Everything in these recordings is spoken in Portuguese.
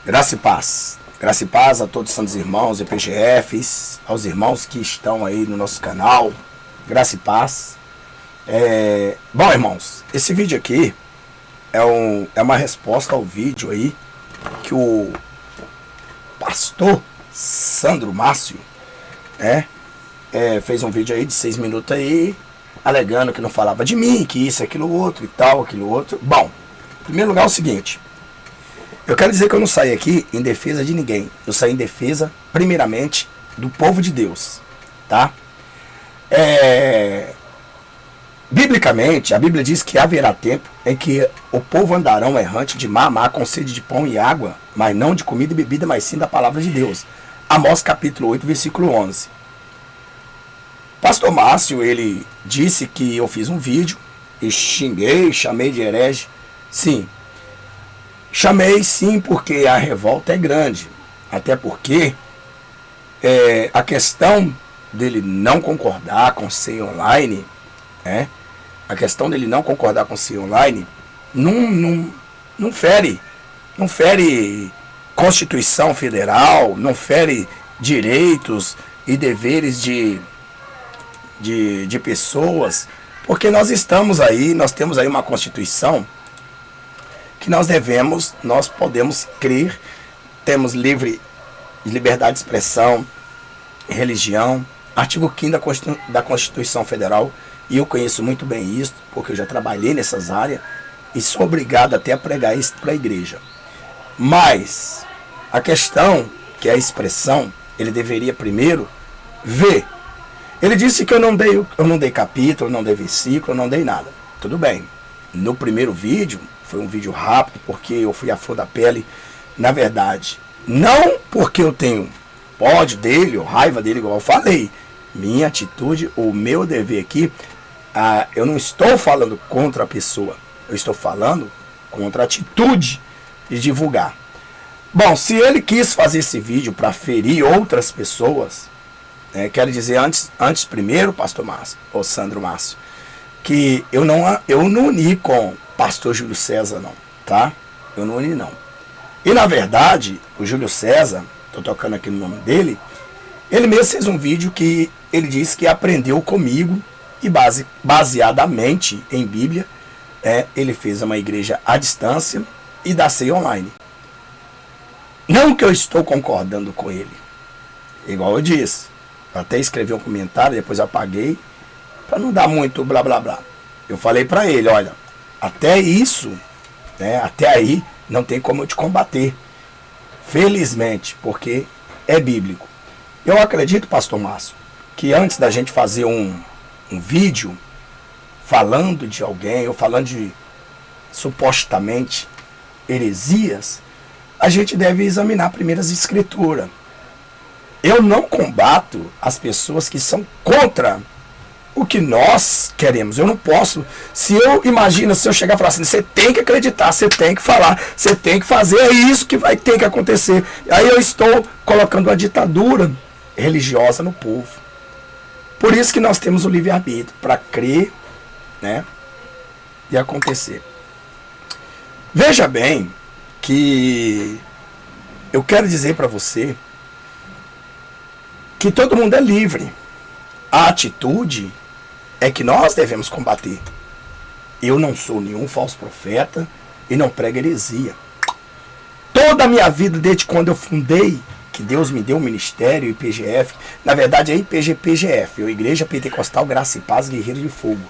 Graça e paz. Graça e paz a todos os santos irmãos, EPGFs, aos irmãos que estão aí no nosso canal. Graça e paz. Bom, irmãos, esse vídeo aqui é uma resposta ao vídeo aí que o pastor Sandro Márcio fez um vídeo aí de 6 minutos aí, alegando que não falava de mim, que isso, aquilo, outro e tal, aquilo, outro. Bom, em primeiro lugar é o seguinte. Eu quero dizer que eu não saí aqui em defesa de ninguém. Eu saí em defesa, primeiramente, do povo de Deus. Tá? Biblicamente, a Bíblia diz que haverá tempo em que o povo andarão errante de mar a mar com sede de pão e água, mas não de comida e bebida, mas sim da palavra de Deus. Amós capítulo 8, versículo 11. Pastor Márcio, ele disse que eu fiz um vídeo e chamei de herege. Sim. Chamei sim, porque a revolta é grande. Até porque a questão dele não concordar com o CEI Online, a questão dele não concordar com o CEI Online não fere Constituição Federal, não fere direitos e deveres de pessoas, porque nós temos aí uma Constituição que nós podemos crer, temos liberdade de expressão, religião, artigo 5º da Constituição Federal, e eu conheço muito bem isso, porque eu já trabalhei nessas áreas, e sou obrigado até a pregar isso para a igreja. Mas, a questão, que é a expressão, ele deveria primeiro ver. Ele disse que eu não dei capítulo, não dei versículo, não dei nada. Tudo bem. No primeiro vídeo, foi um vídeo rápido, porque eu fui à flor da pele. Na verdade, não porque eu tenho ódio dele ou raiva dele, igual eu falei. Minha atitude, o meu dever aqui, eu não estou falando contra a pessoa. Eu estou falando contra a atitude de divulgar. Bom, se ele quis fazer esse vídeo para ferir outras pessoas, quero dizer antes primeiro, pastor Márcio, ou Sandro Márcio, que eu não uni com pastor Júlio César, não, tá? Eu não uni, não. E, na verdade, o Júlio César, tô tocando aqui no nome dele, ele mesmo fez um vídeo que ele disse que aprendeu comigo e baseadamente em Bíblia, ele fez uma igreja à distância e da CEI Online. Não que eu estou concordando com ele, igual eu disse. Eu até escrevi um comentário, depois eu apaguei, para não dar muito blá blá blá. Eu falei para ele, olha, até isso, até aí, não tem como eu te combater. Felizmente, porque é bíblico. Eu acredito, pastor Márcio, que antes da gente fazer um vídeo falando de alguém, ou falando de supostamente heresias, a gente deve examinar primeiro as escrituras. Eu não combato as pessoas que são contra o que nós queremos. Eu não posso. Se eu chegar e falar assim, você tem que acreditar, você tem que falar, você tem que fazer, é isso que vai ter que acontecer. Aí eu estou colocando uma ditadura religiosa no povo. Por isso que nós temos o livre-arbítrio, para crer, e acontecer. Veja bem que eu quero dizer para você que todo mundo é livre. A atitude é que nós devemos combater. Eu não sou nenhum falso profeta e não prego heresia. Toda a minha vida, desde quando eu fundei, que Deus me deu o ministério, o IPGF, na verdade é IPGPGF, Igreja Pentecostal Graça e Paz Guerreiro de Fogo.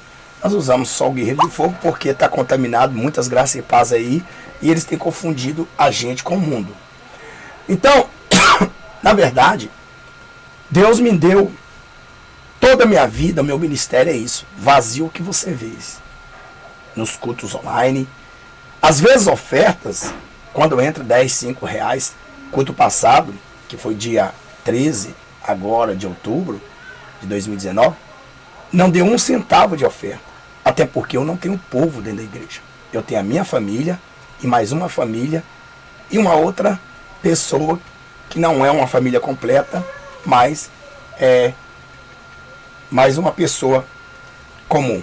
Nós usamos só o Guerreiro de Fogo porque está contaminado muitas graças e paz aí, e eles têm confundido a gente com o mundo. Então, na verdade, Deus me deu toda a minha vida, meu ministério é isso. Vazio que você vê. Nos cultos online. Às vezes ofertas, quando entra 10, 5 reais. Culto passado, que foi dia 13, agora de outubro de 2019, não deu 1 centavo de oferta. Até porque eu não tenho povo dentro da igreja. Eu tenho a minha família e mais uma família e uma outra pessoa que não é uma família completa, mas é mais uma pessoa comum.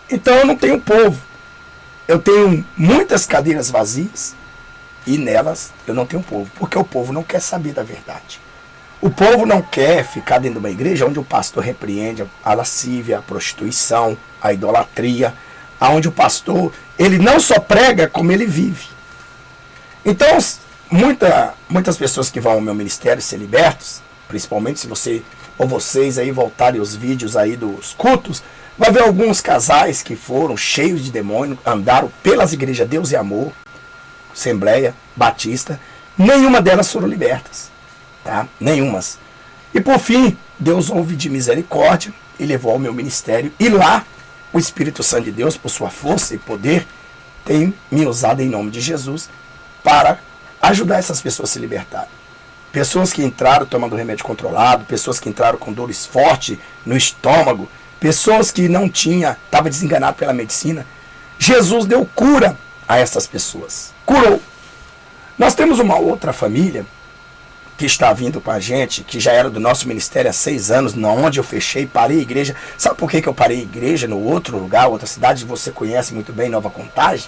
Então eu não tenho povo. Eu tenho muitas cadeiras vazias e nelas eu não tenho povo, porque o povo não quer saber da verdade. O povo não quer ficar dentro de uma igreja onde o pastor repreende a lascívia, a prostituição, a idolatria, onde o pastor, ele não só prega, como ele vive. Então, muitas pessoas que vão ao meu ministério ser libertos, principalmente se você ou vocês aí voltarem os vídeos aí dos cultos, vai ver alguns casais que foram cheios de demônio, andaram pelas igrejas Deus e Amor, Assembleia, Batista, nenhuma delas foram libertas, tá? Nenhumas. E por fim, Deus houve de misericórdia e levou ao meu ministério, e lá o Espírito Santo de Deus, por sua força e poder, tem me usado em nome de Jesus para ajudar essas pessoas a se libertarem. Pessoas que entraram tomando remédio controlado, pessoas que entraram com dores fortes no estômago, pessoas que não tinham, estavam desenganadas pela medicina. Jesus deu cura a essas pessoas. Curou. Nós temos uma outra família que está vindo com a gente, que já era do nosso ministério há 6 anos, onde eu fechei, parei a igreja. Sabe por que eu parei a igreja no outro lugar, outra cidade, você conhece muito bem, Nova Contagem?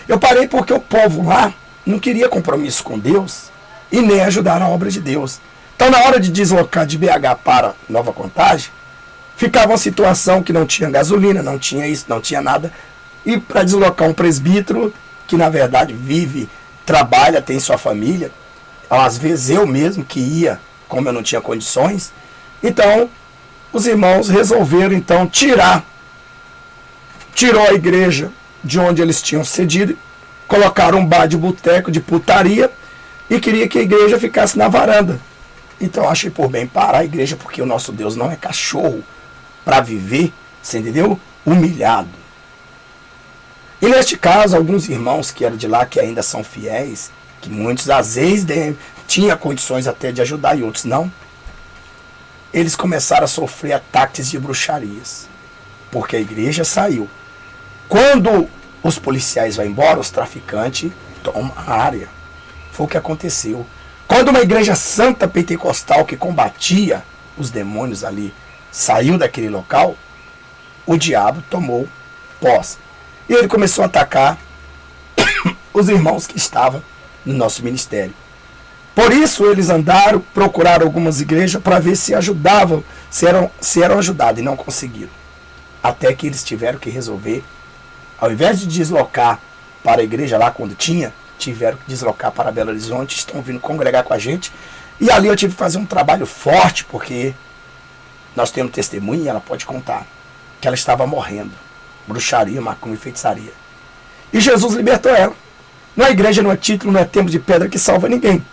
Eu parei porque o povo lá não queria compromisso com Deus e nem ajudar na obra de Deus. Então, na hora de deslocar de BH para Nova Contagem, ficava uma situação que não tinha gasolina, não tinha isso, não tinha nada. E para deslocar um presbítero, que na verdade vive, trabalha, tem sua família, às vezes eu mesmo que ia, como eu não tinha condições, então os irmãos resolveram então tirou a igreja de onde eles tinham cedido, colocaram um bar de boteco, de putaria, e queria que a igreja ficasse na varanda. Então eu achei por bem parar a igreja, porque o nosso Deus não é cachorro para viver, você entendeu? Humilhado. E neste caso, alguns irmãos que eram de lá, que ainda são fiéis, que muitos às vezes tinham condições até de ajudar e outros não, eles começaram a sofrer ataques de bruxarias, porque a igreja saiu. Quando os policiais vão embora, os traficantes tomam a área. Foi o que aconteceu. Quando uma igreja santa pentecostal que combatia os demônios ali saiu daquele local, o diabo tomou posse. E ele começou a atacar os irmãos que estavam no nosso ministério. Por isso eles andaram, procuraram algumas igrejas para ver se ajudavam, se eram ajudados, e não conseguiram. Até que eles tiveram que resolver, ao invés de deslocar para a igreja lá quando tinha, tiveram que deslocar para Belo Horizonte, estão vindo congregar com a gente. E ali eu tive que fazer um trabalho forte, porque nós temos testemunha e ela pode contar que ela estava morrendo. Bruxaria, macumba e feitiçaria. E Jesus libertou ela. Não é igreja, não é título, não é tempo de pedra que salva ninguém.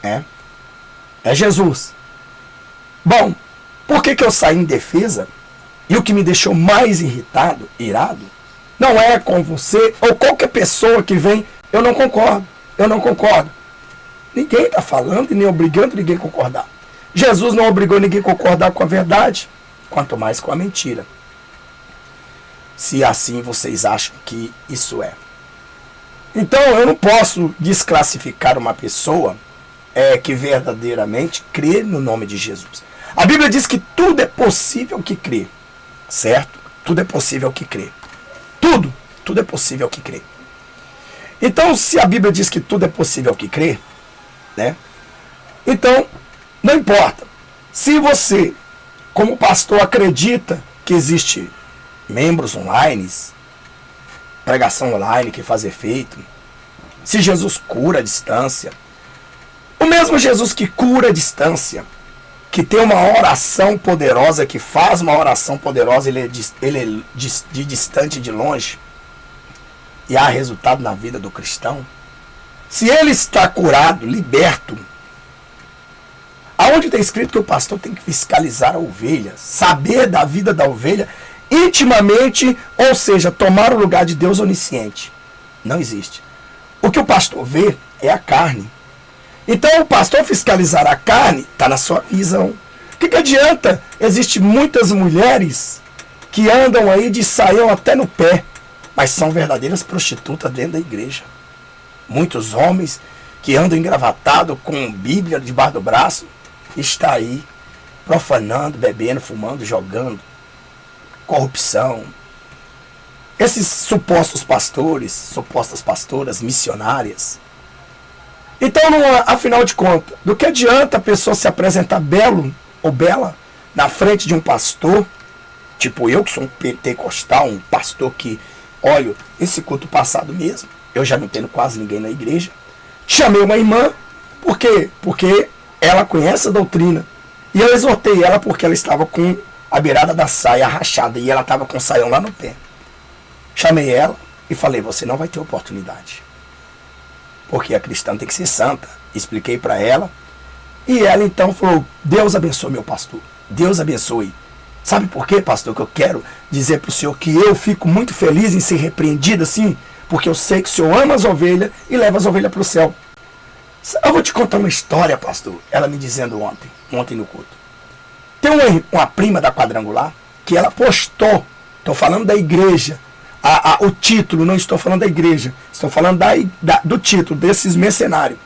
É Jesus. Bom, por que eu saí em defesa? E o que me deixou mais irado, não é com você ou qualquer pessoa que vem, eu não concordo. Ninguém está falando e nem obrigando ninguém a concordar. Jesus não obrigou ninguém a concordar com a verdade, quanto mais com a mentira. Se assim vocês acham que isso é. Então eu não posso desclassificar uma pessoa que verdadeiramente crê no nome de Jesus. A Bíblia diz que tudo é possível que crê, certo? Tudo é possível que crê. Tudo é possível que crê. Então, se a Bíblia diz que tudo é possível que crê, né? Então, não importa. Se você, como pastor, acredita que existe membros online, pregação online que faz efeito, se Jesus cura a distância, o mesmo Jesus que cura a distância, que tem uma oração poderosa, que faz uma oração poderosa, ele é de distante, de longe, e há resultado na vida do cristão. Se ele está curado, liberto, aonde está escrito que o pastor tem que fiscalizar a ovelha, saber da vida da ovelha intimamente, ou seja, tomar o lugar de Deus onisciente? Não existe. O que o pastor vê é a carne. Então o pastor fiscalizar a carne está na sua visão. O que adianta? Existem muitas mulheres que andam aí de saião até no pé, mas são verdadeiras prostitutas dentro da igreja. Muitos homens que andam engravatados com Bíblia debaixo do braço, está aí profanando, bebendo, fumando, jogando. Corrupção. Esses supostos pastores, supostas pastoras, missionárias, Então, afinal de contas, do que adianta a pessoa se apresentar belo ou bela na frente de um pastor, tipo eu, que sou um pentecostal, um pastor que, olha, esse culto passado mesmo, eu já não tenho quase ninguém na igreja, chamei uma irmã, por quê? Porque ela conhece a doutrina, e eu exortei ela porque ela estava com a beirada da saia rachada, e ela estava com o saião lá no pé. Chamei ela e falei, você não vai ter oportunidade, porque a cristã tem que ser santa. Expliquei para ela, e ela então falou, Deus abençoe meu pastor, Deus abençoe. Sabe por quê, pastor, que eu quero dizer para o senhor que eu fico muito feliz em ser repreendido assim? Porque eu sei que o senhor ama as ovelhas e leva as ovelhas para o céu. Eu vou te contar uma história, pastor. Ela me dizendo ontem no culto. Tem uma prima da Quadrangular que ela postou, estou falando da igreja, o título, não estou falando da igreja, estou falando do título, desses mercenários.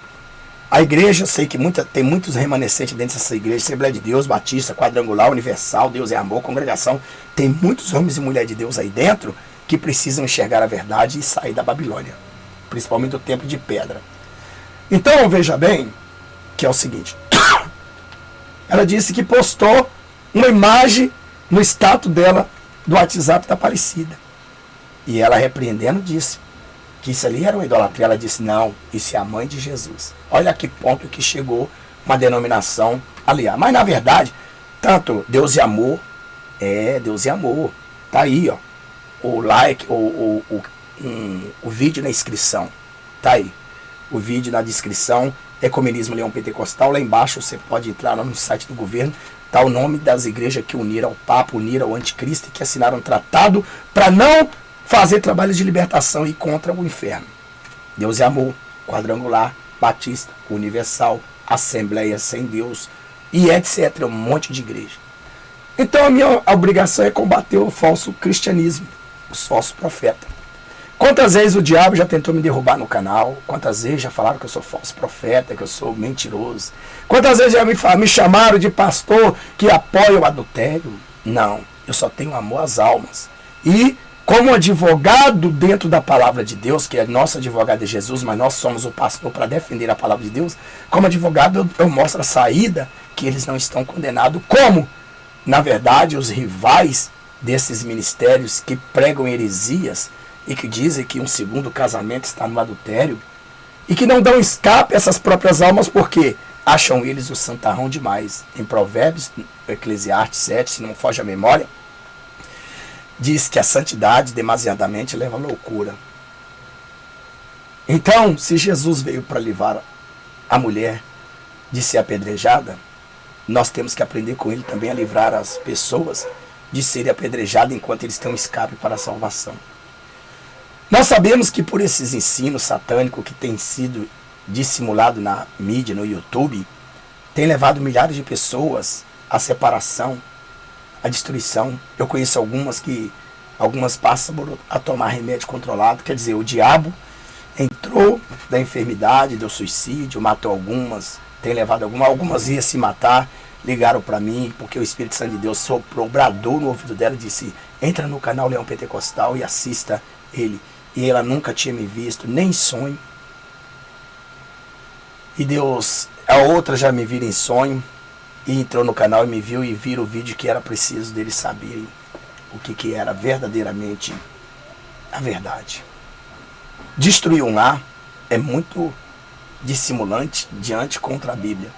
A igreja, sei que tem muitos remanescentes dentro dessa igreja, Assembleia de Deus, Batista, Quadrangular, Universal, Deus é Amor, Congregação. Tem muitos homens e mulheres de Deus aí dentro que precisam enxergar a verdade e sair da Babilônia, principalmente do templo de pedra. Então, veja bem, que é o seguinte, ela disse que postou uma imagem no status dela do WhatsApp da Aparecida. E ela repreendendo disse que isso ali era uma idolatria. Ela disse, não, isso é a mãe de Jesus. Olha a que ponto que chegou uma denominação aliada. Mas na verdade, tanto Deus e Amor, Deus e Amor. Tá aí, ó. O like, o vídeo na inscrição. Tá aí. O vídeo na descrição, Ecumenismo Leão Pentecostal. Lá embaixo você pode entrar lá no site do governo. Tá o nome das igrejas que uniram ao Papa, uniram ao Anticristo e que assinaram um tratado para não fazer trabalhos de libertação e contra o inferno. Deus é Amor, Quadrangular, Batista, Universal, Assembleia Sem Deus e etc. Um monte de igreja. Então a minha obrigação é combater o falso cristianismo, os falsos profetas. Quantas vezes o diabo já tentou me derrubar no canal? Quantas vezes já falaram que eu sou falso profeta, que eu sou mentiroso? Quantas vezes já me chamaram de pastor que apoia o adultério? Não, eu só tenho amor às almas. E como advogado dentro da palavra de Deus, que é nosso advogado é Jesus, mas nós somos o pastor para defender a palavra de Deus, como advogado eu mostro a saída, que eles não estão condenados, como, na verdade, os rivais desses ministérios que pregam heresias e que dizem que um segundo casamento está no adultério e que não dão escape a essas próprias almas porque acham eles o santarrão demais. Em Provérbios, Eclesiastes 7, se não foge a memória, diz que a santidade demasiadamente leva à loucura. Então, se Jesus veio para livrar a mulher de ser apedrejada, nós temos que aprender com ele também a livrar as pessoas de serem apedrejadas enquanto eles têm um escape para a salvação. Nós sabemos que por esses ensinos satânicos que têm sido dissimulado na mídia, no YouTube, tem levado milhares de pessoas à separação, à destruição. Eu conheço algumas passam a tomar remédio controlado, quer dizer, o diabo entrou da enfermidade, deu suicídio, matou algumas, tem levado algumas iam se matar, ligaram para mim, porque o Espírito Santo de Deus soprou, bradou no ouvido dela e disse, entra no canal Leão Pentecostal e assista ele. E ela nunca tinha me visto, nem em sonho. E Deus, a outra já me viram em sonho, e entrou no canal e me viu e viram o vídeo que era preciso deles saberem o que era verdadeiramente a verdade. Destruir um lar é muito dissimulante diante contra a Bíblia.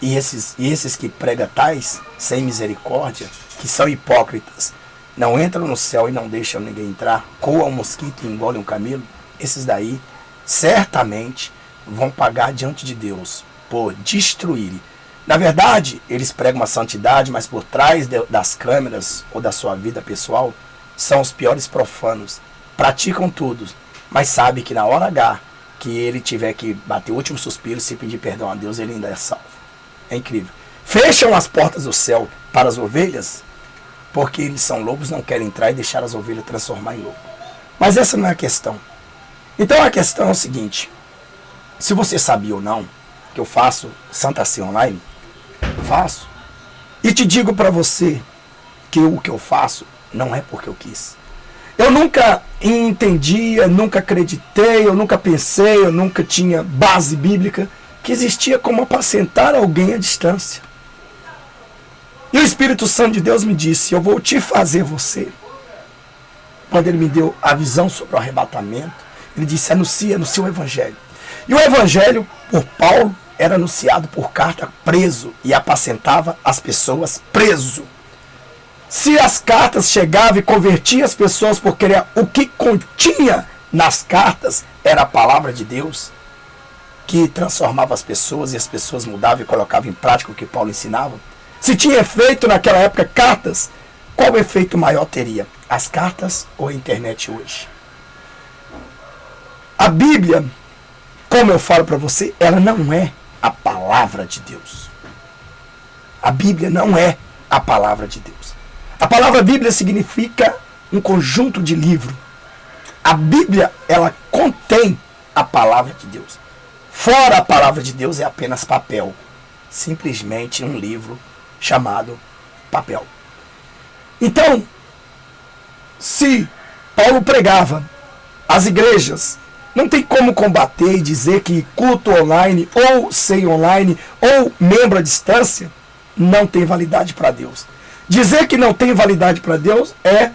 E esses que pregam tais, sem misericórdia, que são hipócritas, não entram no céu e não deixam ninguém entrar, coam um mosquito e engolem um camelo, esses daí certamente vão pagar diante de Deus por destruírem. Na verdade, eles pregam uma santidade, mas por trás das câmeras ou da sua vida pessoal, são os piores profanos. Praticam tudo, mas sabe que na hora H, que ele tiver que bater o último suspiro, se pedir perdão a Deus, ele ainda é salvo. É incrível. Fecham as portas do céu para as ovelhas, porque eles são lobos, não querem entrar e deixar as ovelhas transformar em lobo. Mas essa não é a questão. Então a questão é o seguinte, se você sabia ou não, que eu faço Santa Ceia Online, faço. E te digo para você que o que eu faço não é porque eu quis. Eu nunca entendia, nunca acreditei, eu nunca pensei, eu nunca tinha base bíblica que existia como apacentar alguém à distância. E o Espírito Santo de Deus me disse, eu vou te fazer você. Quando ele me deu a visão sobre o arrebatamento, ele disse, anuncia o evangelho. E o evangelho, por Paulo, era anunciado por carta preso e apacentava as pessoas preso. Se as cartas chegavam e convertiam as pessoas porque o que continha nas cartas era a palavra de Deus, que transformava as pessoas e as pessoas mudavam e colocavam em prática o que Paulo ensinava. Se tinha efeito naquela época cartas, qual efeito maior teria? As cartas ou a internet hoje? A Bíblia, como eu falo para você, ela não é a palavra de Deus. A Bíblia não é a palavra de Deus. A palavra Bíblia significa um conjunto de livros. A Bíblia, ela contém a palavra de Deus. Fora a palavra de Deus é apenas papel. Simplesmente um livro chamado papel. Então, se Paulo pregava, as igrejas não tem como combater e dizer que culto online, ou ceia online, ou membro à distância, não tem validade para Deus. Dizer que não tem validade para Deus é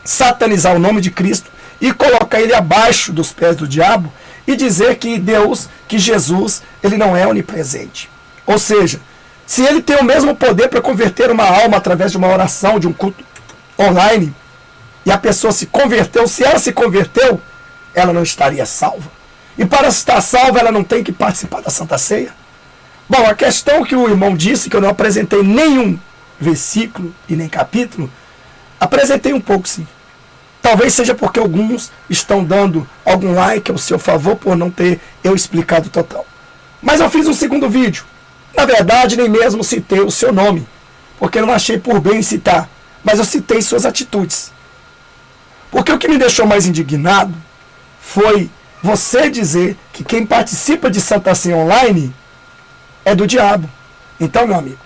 satanizar o nome de Cristo e colocar ele abaixo dos pés do diabo e dizer que Deus, que Jesus, ele não é onipresente. Ou seja, se ele tem o mesmo poder para converter uma alma através de uma oração, de um culto online, e a pessoa se converteu, se ela se converteu, ela não estaria salva. E para estar salva, ela não tem que participar da Santa Ceia? Bom, a questão que o irmão disse, que eu não apresentei nenhum versículo e nem capítulo, apresentei um pouco sim. Talvez seja porque alguns estão dando algum like ao seu favor por não ter eu explicado total. Mas eu fiz um segundo vídeo. Na verdade, nem mesmo citei o seu nome, porque não achei por bem citar, mas eu citei suas atitudes. Porque o que me deixou mais indignado foi você dizer que quem participa de Santa Ceia online é do diabo. Então, meu amigo,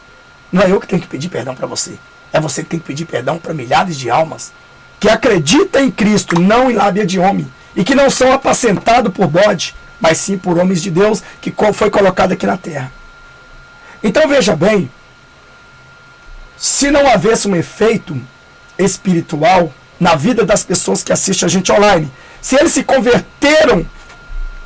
não é eu que tenho que pedir perdão para você. É você que tem que pedir perdão para milhares de almas que acreditam em Cristo, não em lábia de homem, e que não são apacentados por bode, mas sim por homens de Deus que foi colocado aqui na terra. Então veja bem, se não houvesse um efeito espiritual na vida das pessoas que assistem a gente online, se eles se converteram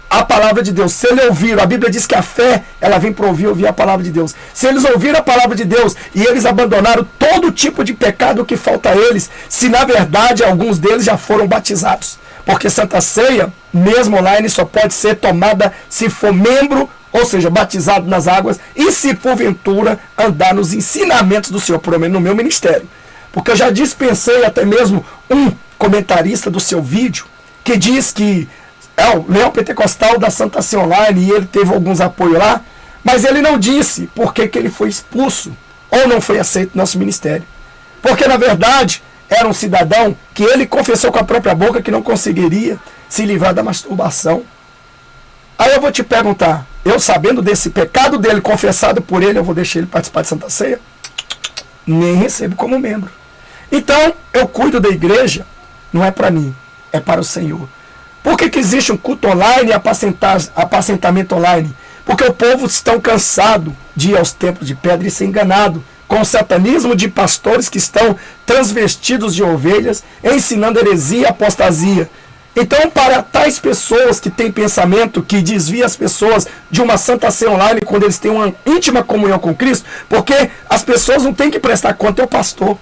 à palavra de Deus, se eles ouviram, a Bíblia diz que a fé, ela vem para ouvir a palavra de Deus. Se eles ouviram a palavra de Deus e eles abandonaram todo tipo de pecado que falta a eles, se na verdade alguns deles já foram batizados. Porque Santa Ceia, mesmo online, só pode ser tomada se for membro, ou seja, batizado nas águas, e se porventura andar nos ensinamentos do Senhor, pelo menos no meu ministério. Porque eu já dispensei até mesmo um comentarista do seu vídeo, que diz que é o Leão Pentecostal da Santa Ceia Online e ele teve alguns apoios lá, mas ele não disse por que ele foi expulso ou não foi aceito no nosso ministério. Porque na verdade era um cidadão que ele confessou com a própria boca que não conseguiria se livrar da masturbação. Aí eu vou te perguntar, eu sabendo desse pecado dele, confessado por ele, eu vou deixar ele participar de Santa Ceia? Nem recebo como membro. Então eu cuido da igreja, não é para mim, é para o Senhor. Por que existe um culto online e apacentamento online? Porque o povo está cansado de ir aos templos de pedra e ser enganado com o satanismo de pastores que estão transvestidos de ovelhas, ensinando heresia e apostasia. Então, para tais pessoas que têm pensamento que desvia as pessoas de uma Santa Ceia online quando eles têm uma íntima comunhão com Cristo, porque as pessoas não têm que prestar conta ao pastor.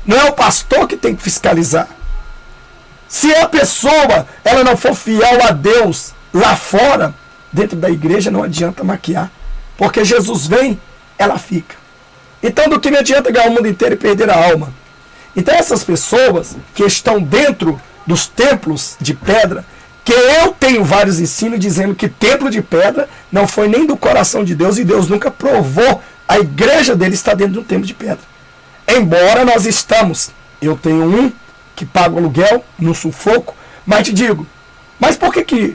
Não é o pastor que tem que fiscalizar. Se a pessoa ela não for fiel a Deus lá fora, dentro da igreja não adianta maquiar. Porque Jesus vem, ela fica. Então do que me adianta ganhar o mundo inteiro e perder a alma? Então essas pessoas que estão dentro dos templos de pedra, que eu tenho vários ensinos dizendo que templo de pedra não foi nem do coração de Deus e Deus nunca provou a igreja dele estar dentro de um templo de pedra. Embora nós estamos, eu tenho um que paga o aluguel no sufoco, mas te digo, mas por que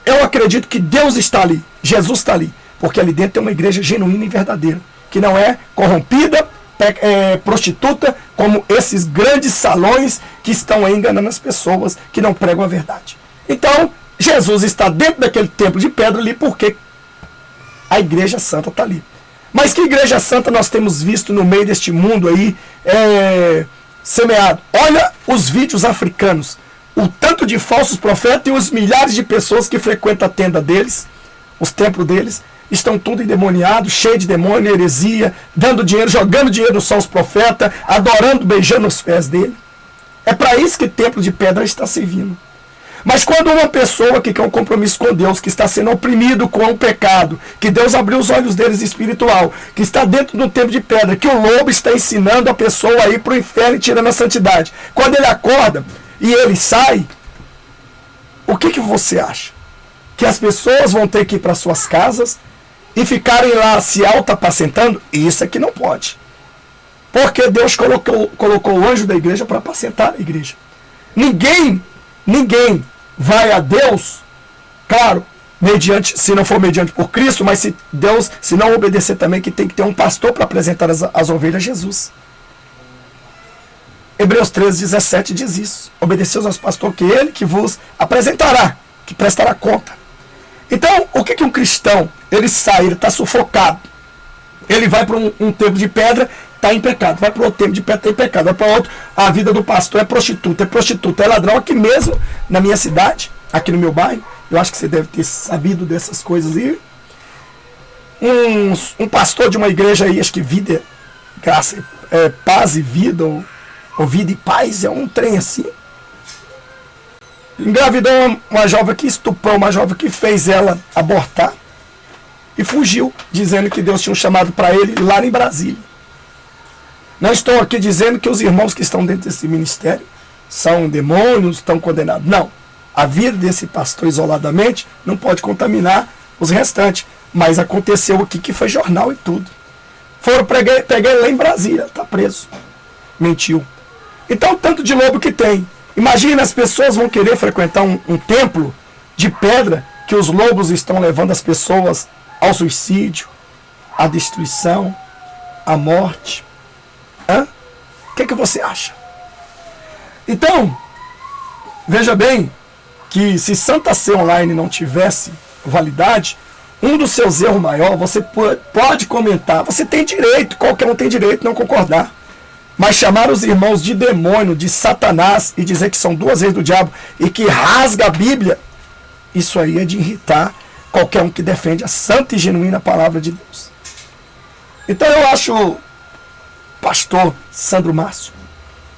eu acredito que Deus está ali, Jesus está ali? Porque ali dentro tem uma igreja genuína e verdadeira, que não é corrompida prostituta, como esses grandes salões que estão aí enganando as pessoas, que não pregam a verdade. Então, Jesus está dentro daquele templo de pedra ali, porque a igreja santa está ali. Mas que igreja santa nós temos visto no meio deste mundo aí, semeado? Olha os vídeos africanos, o tanto de falsos profetas e os milhares de pessoas que frequentam a tenda deles, os templos deles, estão tudo endemoniados, cheio de demônio, heresia, dando dinheiro, jogando dinheiro nos falsos profetas, adorando, beijando os pés dele. É para isso que o templo de pedra está servindo. Mas quando uma pessoa que quer um compromisso com Deus, que está sendo oprimido com o pecado, que Deus abriu os olhos deles espiritual, que está dentro do templo de pedra, que o lobo está ensinando a pessoa a ir para o inferno e tirando a santidade. Quando ele acorda e ele sai, o que você acha? Que as pessoas vão ter que ir para suas casas e ficarem lá se auto-apacentando? Isso é que não pode. Porque Deus colocou o anjo da igreja para apacentar a igreja. Ninguém vai a Deus, claro, mediante, se não for mediante por Cristo, mas se não obedecer também, que tem que ter um pastor para apresentar as ovelhas a Jesus. Hebreus 13:17 diz isso. Obedeceus aos pastores, que ele que vos apresentará, que prestará conta. Então, o que um cristão, ele sai, ele está sufocado, ele vai para um templo de pedra, está em pecado, vai para outro templo de pedra, está em pecado, vai para outro, a vida do pastor é prostituta, é ladrão. Aqui mesmo, na minha cidade, aqui no meu bairro, eu acho que você deve ter sabido dessas coisas aí, um pastor de uma igreja aí, acho que Vida, Graça, Paz e Vida, ou Vida e Paz, é um trem assim, engravidou uma jovem que estuprou uma jovem que fez ela abortar e fugiu, dizendo que Deus tinha um chamado para ele lá em Brasília. Não estou aqui dizendo que os irmãos que estão dentro desse ministério são demônios, estão condenados. Não. A vida desse pastor isoladamente não pode contaminar os restantes. Mas aconteceu aqui que foi jornal e tudo. Foram pegar ele lá em Brasília, está preso. Mentiu. Então, tanto de lobo que tem. Imagina, as pessoas vão querer frequentar um templo de pedra que os lobos estão levando as pessoas ao suicídio, à destruição, à morte. O que você acha? Então, veja bem que se Santa Ceia Online não tivesse validade, um dos seus erros maiores, você pode comentar, você tem direito, qualquer um tem direito de não concordar. Mas chamar os irmãos de demônio, de Satanás, e dizer que são duas vezes do diabo e que rasga a Bíblia, isso aí é de irritar qualquer um que defende a santa e genuína palavra de Deus. Então eu acho, pastor Sandro Márcio,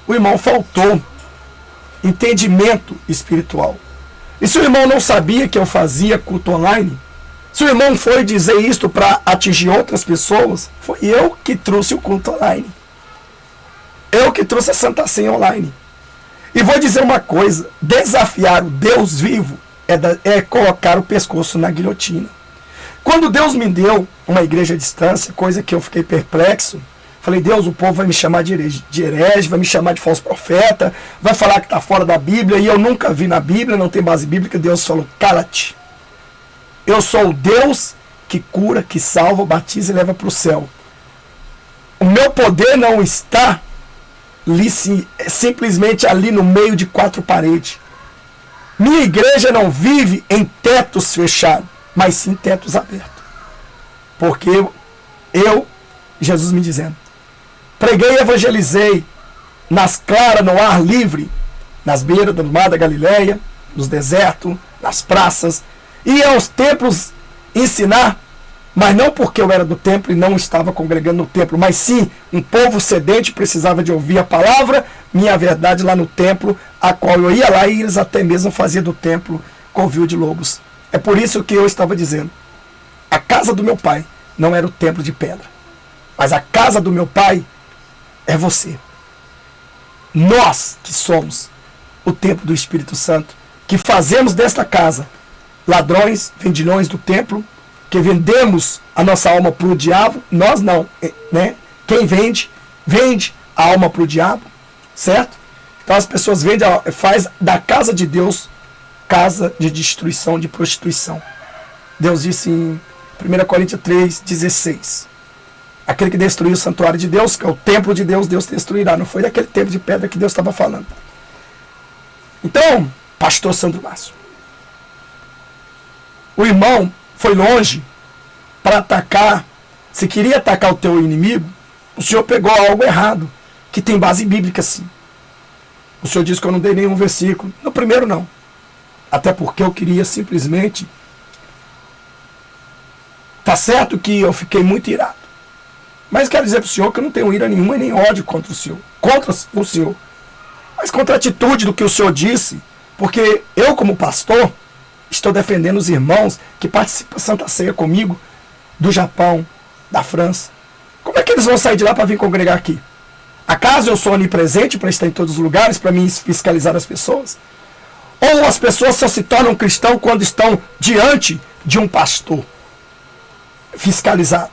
o irmão faltou entendimento espiritual. E se o irmão não sabia que eu fazia culto online, se o irmão foi dizer isto para atingir outras pessoas, foi eu que trouxe o culto online. Eu que trouxe a Santa Ceia Online. E vou dizer uma coisa, desafiar o Deus vivo é colocar o pescoço na guilhotina. Quando Deus me deu uma igreja à distância, coisa que eu fiquei perplexo, falei, Deus, o povo vai me chamar de herege, vai me chamar de falso profeta, vai falar que está fora da Bíblia, e eu nunca vi na Bíblia, não tem base bíblica. Deus falou, cala-te. Eu sou o Deus que cura, que salva, batiza e leva para o céu. O meu poder não está simplesmente ali no meio de quatro paredes. Minha igreja não vive em tetos fechados, mas sim tetos abertos. Porque Jesus me dizendo, preguei e evangelizei nas claras, no ar livre, nas beiras do mar da Galileia, nos desertos, nas praças, ia aos templos ensinar, mas não porque eu era do templo e não estava congregando no templo, mas sim um povo sedente precisava de ouvir a palavra, minha verdade lá no templo, a qual eu ia lá e eles até mesmo faziam do templo covil de lobos. É por isso que eu estava dizendo, a casa do meu pai não era o templo de pedra, mas a casa do meu pai é você. Nós que somos o templo do Espírito Santo, que fazemos desta casa ladrões, vendilhões do templo, que vendemos a nossa alma para o diabo. Nós não, né? Quem vende a alma para o diabo, certo? Então as pessoas faz da casa de Deus casa de destruição, de prostituição. Deus disse em 1 Coríntios 3:16, Aquele que destruiu o santuário de Deus, que é o templo de Deus, Deus destruirá. Não foi daquele templo de pedra que Deus estava falando. Então, pastor Sandro Márcio, o irmão foi longe para atacar. Se queria atacar o teu inimigo, o senhor pegou algo errado, que tem base bíblica sim. O senhor disse que eu não dei nenhum versículo. No primeiro não. Até porque eu queria simplesmente... Tá certo que eu fiquei muito irado. Mas quero dizer para o senhor que eu não tenho ira nenhuma e nem ódio contra o senhor. Contra o senhor. Mas contra a atitude do que o senhor disse. Porque eu, como pastor, estou defendendo os irmãos que participam da Santa Ceia comigo, do Japão, da França. Como é que eles vão sair de lá para vir congregar aqui? Acaso eu sou onipresente para estar em todos os lugares, para me fiscalizar as pessoas? Ou as pessoas só se tornam cristãos quando estão diante de um pastor fiscalizado?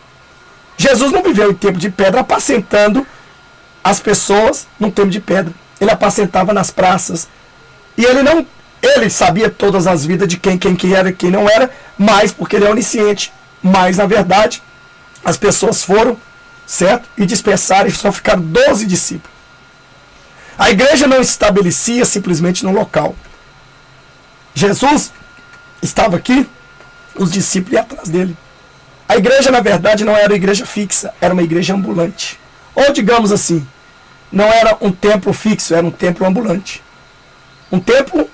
Jesus não viveu em tempo de pedra apacentando as pessoas num tempo de pedra. Ele apacentava nas praças. E ele sabia todas as vidas de quem era e quem não era, mas porque ele é onisciente. Mas, na verdade, as pessoas foram, certo? E dispersaram e só ficaram 12 discípulos. A igreja não se estabelecia simplesmente no local. Jesus estava aqui, os discípulos iam atrás dele. A igreja, na verdade, não era uma igreja fixa, era uma igreja ambulante. Ou, digamos assim, não era um templo fixo, era um templo ambulante. Um templo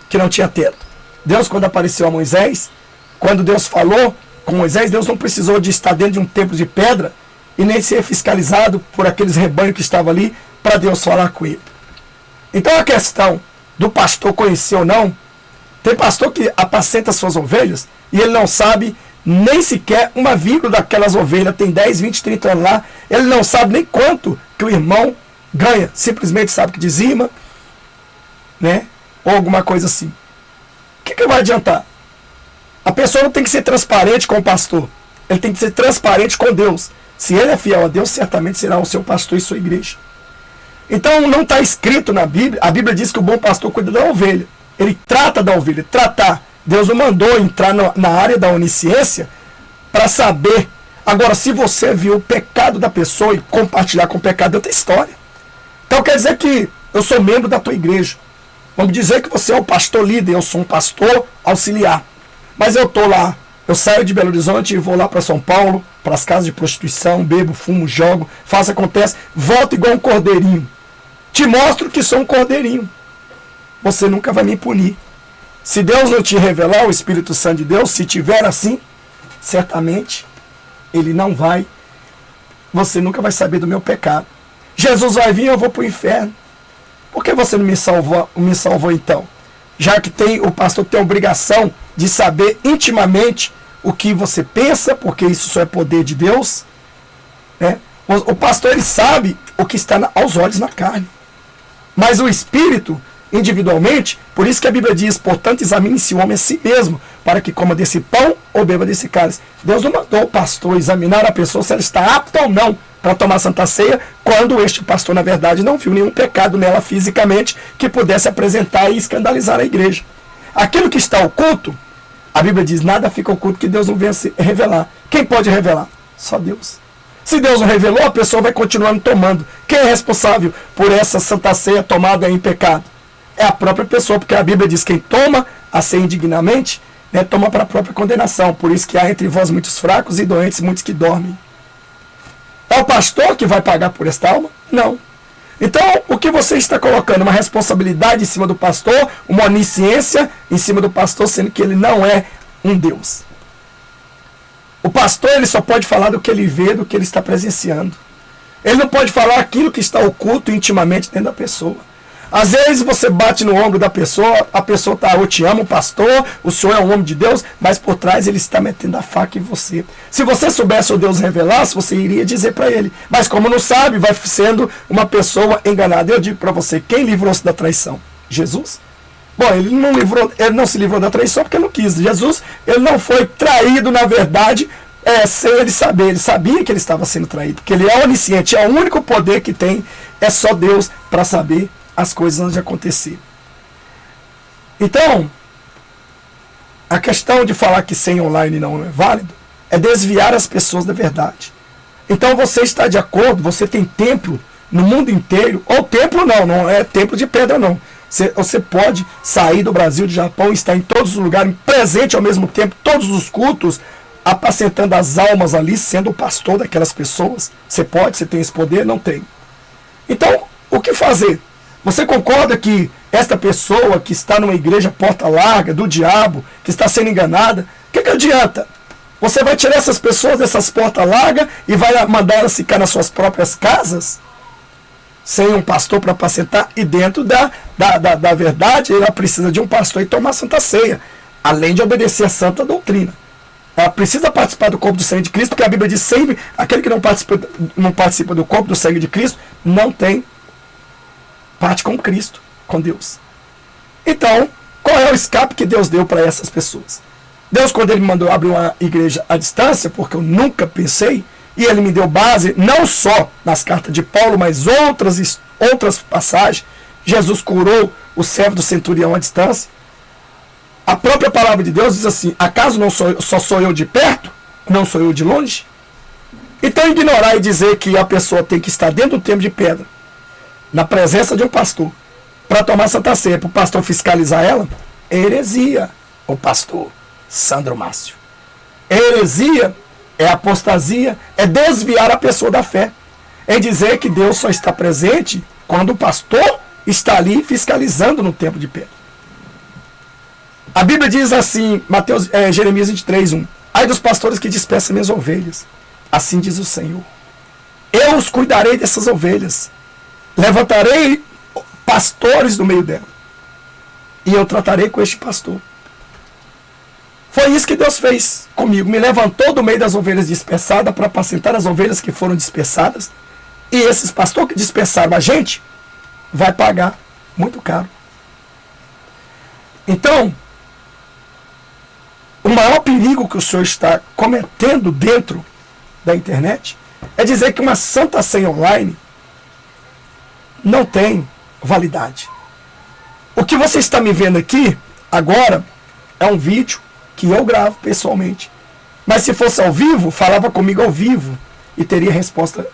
que não tinha teto. Deus, quando apareceu a Moisés, quando Deus falou com Moisés, Deus não precisou de estar dentro de um templo de pedra e nem ser fiscalizado por aqueles rebanhos que estavam ali para Deus falar com ele. Então a questão do pastor conhecer ou não, tem pastor que apacenta suas ovelhas e ele não sabe nem sequer uma vírgula daquelas ovelhas, tem 10, 20, 30 anos lá, ele não sabe nem quanto que o irmão ganha, simplesmente sabe que dizima, né? Ou alguma coisa assim. O que vai adiantar? A pessoa não tem que ser transparente com o pastor, ele tem que ser transparente com Deus. Se ele é fiel a Deus, certamente será o seu pastor e sua igreja. Então não está escrito na Bíblia, a Bíblia diz que o bom pastor cuida da ovelha, ele trata da ovelha, tratar. Deus não mandou entrar na área da onisciência para saber. Agora, se você viu o pecado da pessoa e compartilhar com o pecado, é outra história. Então quer dizer que eu sou membro da tua igreja. Vamos dizer que você é o pastor líder, eu sou um pastor auxiliar. Mas eu estou lá, eu saio de Belo Horizonte e vou lá para São Paulo, para as casas de prostituição, bebo, fumo, jogo, faço, acontece, volto igual um cordeirinho. Te mostro que sou um cordeirinho. Você nunca vai me punir. Se Deus não te revelar, o Espírito Santo de Deus, se tiver assim, certamente ele não vai, você nunca vai saber do meu pecado. Jesus vai vir, eu vou para o inferno. Por que você não me salvou então? Já que o pastor tem a obrigação de saber intimamente o que você pensa, porque isso só é poder de Deus. Né? O pastor, ele sabe o que está aos olhos na carne. Mas o Espírito, individualmente, por isso que a Bíblia diz, portanto, examine-se o homem a si mesmo, para que coma desse pão ou beba desse cálice. Deus não mandou o pastor examinar a pessoa se ela está apta ou não para tomar a Santa Ceia, quando este pastor, na verdade, não viu nenhum pecado nela fisicamente que pudesse apresentar e escandalizar a igreja. Aquilo que está oculto, a Bíblia diz, nada fica oculto que Deus não venha se revelar. Quem pode revelar? Só Deus. Se Deus não revelou, a pessoa vai continuando tomando. Quem é responsável por essa Santa Ceia tomada em pecado? É a própria pessoa, porque a Bíblia diz, quem toma a ceia indignamente, né, toma para a própria condenação. Por isso que há entre vós muitos fracos e doentes, muitos que dormem. É o pastor que vai pagar por esta alma? Não. Então, o que você está colocando? Uma responsabilidade em cima do pastor, uma onisciência em cima do pastor, sendo que ele não é um Deus. O pastor, ele só pode falar do que ele vê, do que ele está presenciando. Ele não pode falar aquilo que está oculto intimamente dentro da pessoa. Às vezes você bate no ombro da pessoa, a pessoa está, eu te amo, pastor, o senhor é um homem de Deus, mas por trás ele está metendo a faca em você. Se você soubesse ou Deus revelasse, você iria dizer para ele. Mas como não sabe, vai sendo uma pessoa enganada. Eu digo para você, quem livrou-se da traição? Jesus? Bom, ele não se livrou da traição porque não quis. Jesus, ele não foi traído, na verdade, sem ele saber. Ele sabia que ele estava sendo traído, porque ele é onisciente, é o único poder que tem, é só Deus para saber as coisas antes de acontecer. Então, a questão de falar que sem online não é válido é desviar as pessoas da verdade. Então você está de acordo, você tem templo no mundo inteiro, ou templo não é templo de pedra não. Você pode sair do Brasil, do Japão, estar em todos os lugares, presente ao mesmo tempo, todos os cultos, apacentando as almas ali, sendo o pastor daquelas pessoas. Você pode, você tem esse poder? Não tem. Então, o que fazer? Você concorda que esta pessoa que está numa igreja porta larga, do diabo, que está sendo enganada, o que adianta? Você vai tirar essas pessoas dessas portas largas e vai mandar elas ficar nas suas próprias casas? Sem um pastor para apacentar? E dentro da verdade, ela precisa de um pastor e tomar a Santa Ceia, além de obedecer a santa doutrina. Ela precisa participar do corpo do sangue de Cristo, porque a Bíblia diz sempre, aquele que não participa do corpo do sangue de Cristo, não tem parte com Cristo, com Deus. Então, qual é o escape que Deus deu para essas pessoas? Deus, quando Ele me mandou abrir uma igreja à distância, porque eu nunca pensei, e Ele me deu base, não só nas cartas de Paulo, mas outras passagens. Jesus curou o servo do centurião à distância. A própria palavra de Deus diz assim: acaso só sou eu de perto? Não sou eu de longe? Então ignorar e dizer que a pessoa tem que estar dentro do templo de pedra, na presença de um pastor, para tomar Santa Ceia, para o pastor fiscalizar ela, é heresia, o pastor Sandro Márcio. É heresia, é apostasia, é desviar a pessoa da fé. É dizer que Deus só está presente quando o pastor está ali fiscalizando no templo de pedra. A Bíblia diz assim, Jeremias 23:1: ai dos pastores que dispersam minhas ovelhas, assim diz o Senhor. Eu os cuidarei dessas ovelhas, levantarei pastores do meio dela, e eu tratarei com este pastor. Foi isso que Deus fez comigo, me levantou do meio das ovelhas dispersadas para apacentar as ovelhas que foram dispersadas, e esses pastores que dispersaram a gente, vai pagar muito caro. Então, o maior perigo que o senhor está cometendo dentro da internet é dizer que uma Santa Ceia online não tem validade. O que você está me vendo aqui agora é um vídeo que eu gravo pessoalmente. Mas se fosse ao vivo, falava comigo ao vivo e teria resposta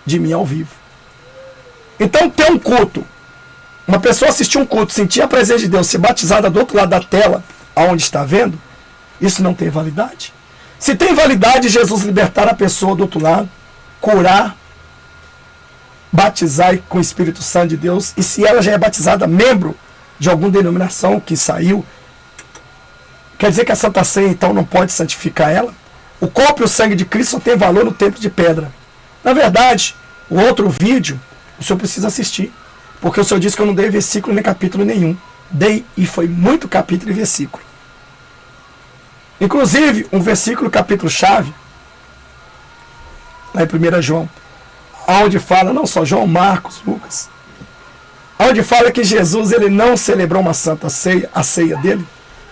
de mim ao vivo. Então, ter um culto, uma pessoa assistir um culto, sentir a presença de Deus, ser batizada do outro lado da tela, aonde está vendo, isso não tem validade. Se tem validade, Jesus libertar a pessoa do outro lado, curar, batizar com o Espírito Santo de Deus, e se ela já é batizada, membro de alguma denominação que saiu, quer dizer que a Santa Ceia então não pode santificar ela? O corpo e o sangue de Cristo só tem valor no templo de pedra. Na verdade, o outro vídeo, o senhor precisa assistir, porque o senhor disse que eu não dei versículo nem capítulo nenhum. Dei, e foi muito capítulo e versículo. Inclusive, um versículo, capítulo-chave, lá em 1 João, onde fala, não só João, Marcos, Lucas, onde fala que Jesus ele não celebrou uma santa ceia, a ceia dele,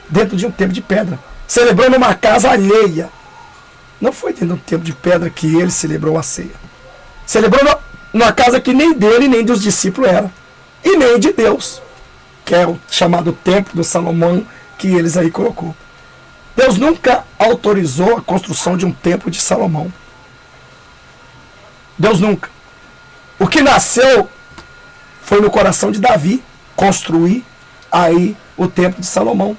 dentro de um templo de pedra. Celebrou numa casa alheia. Não foi dentro de um templo de pedra que ele celebrou a ceia. Celebrou numa casa que nem dele, nem dos discípulos era. E nem de Deus, que é o chamado templo do Salomão, que eles aí colocou. Deus nunca autorizou a construção de um templo de Salomão. Deus nunca. O que nasceu foi no coração de Davi, construir aí o templo de Salomão.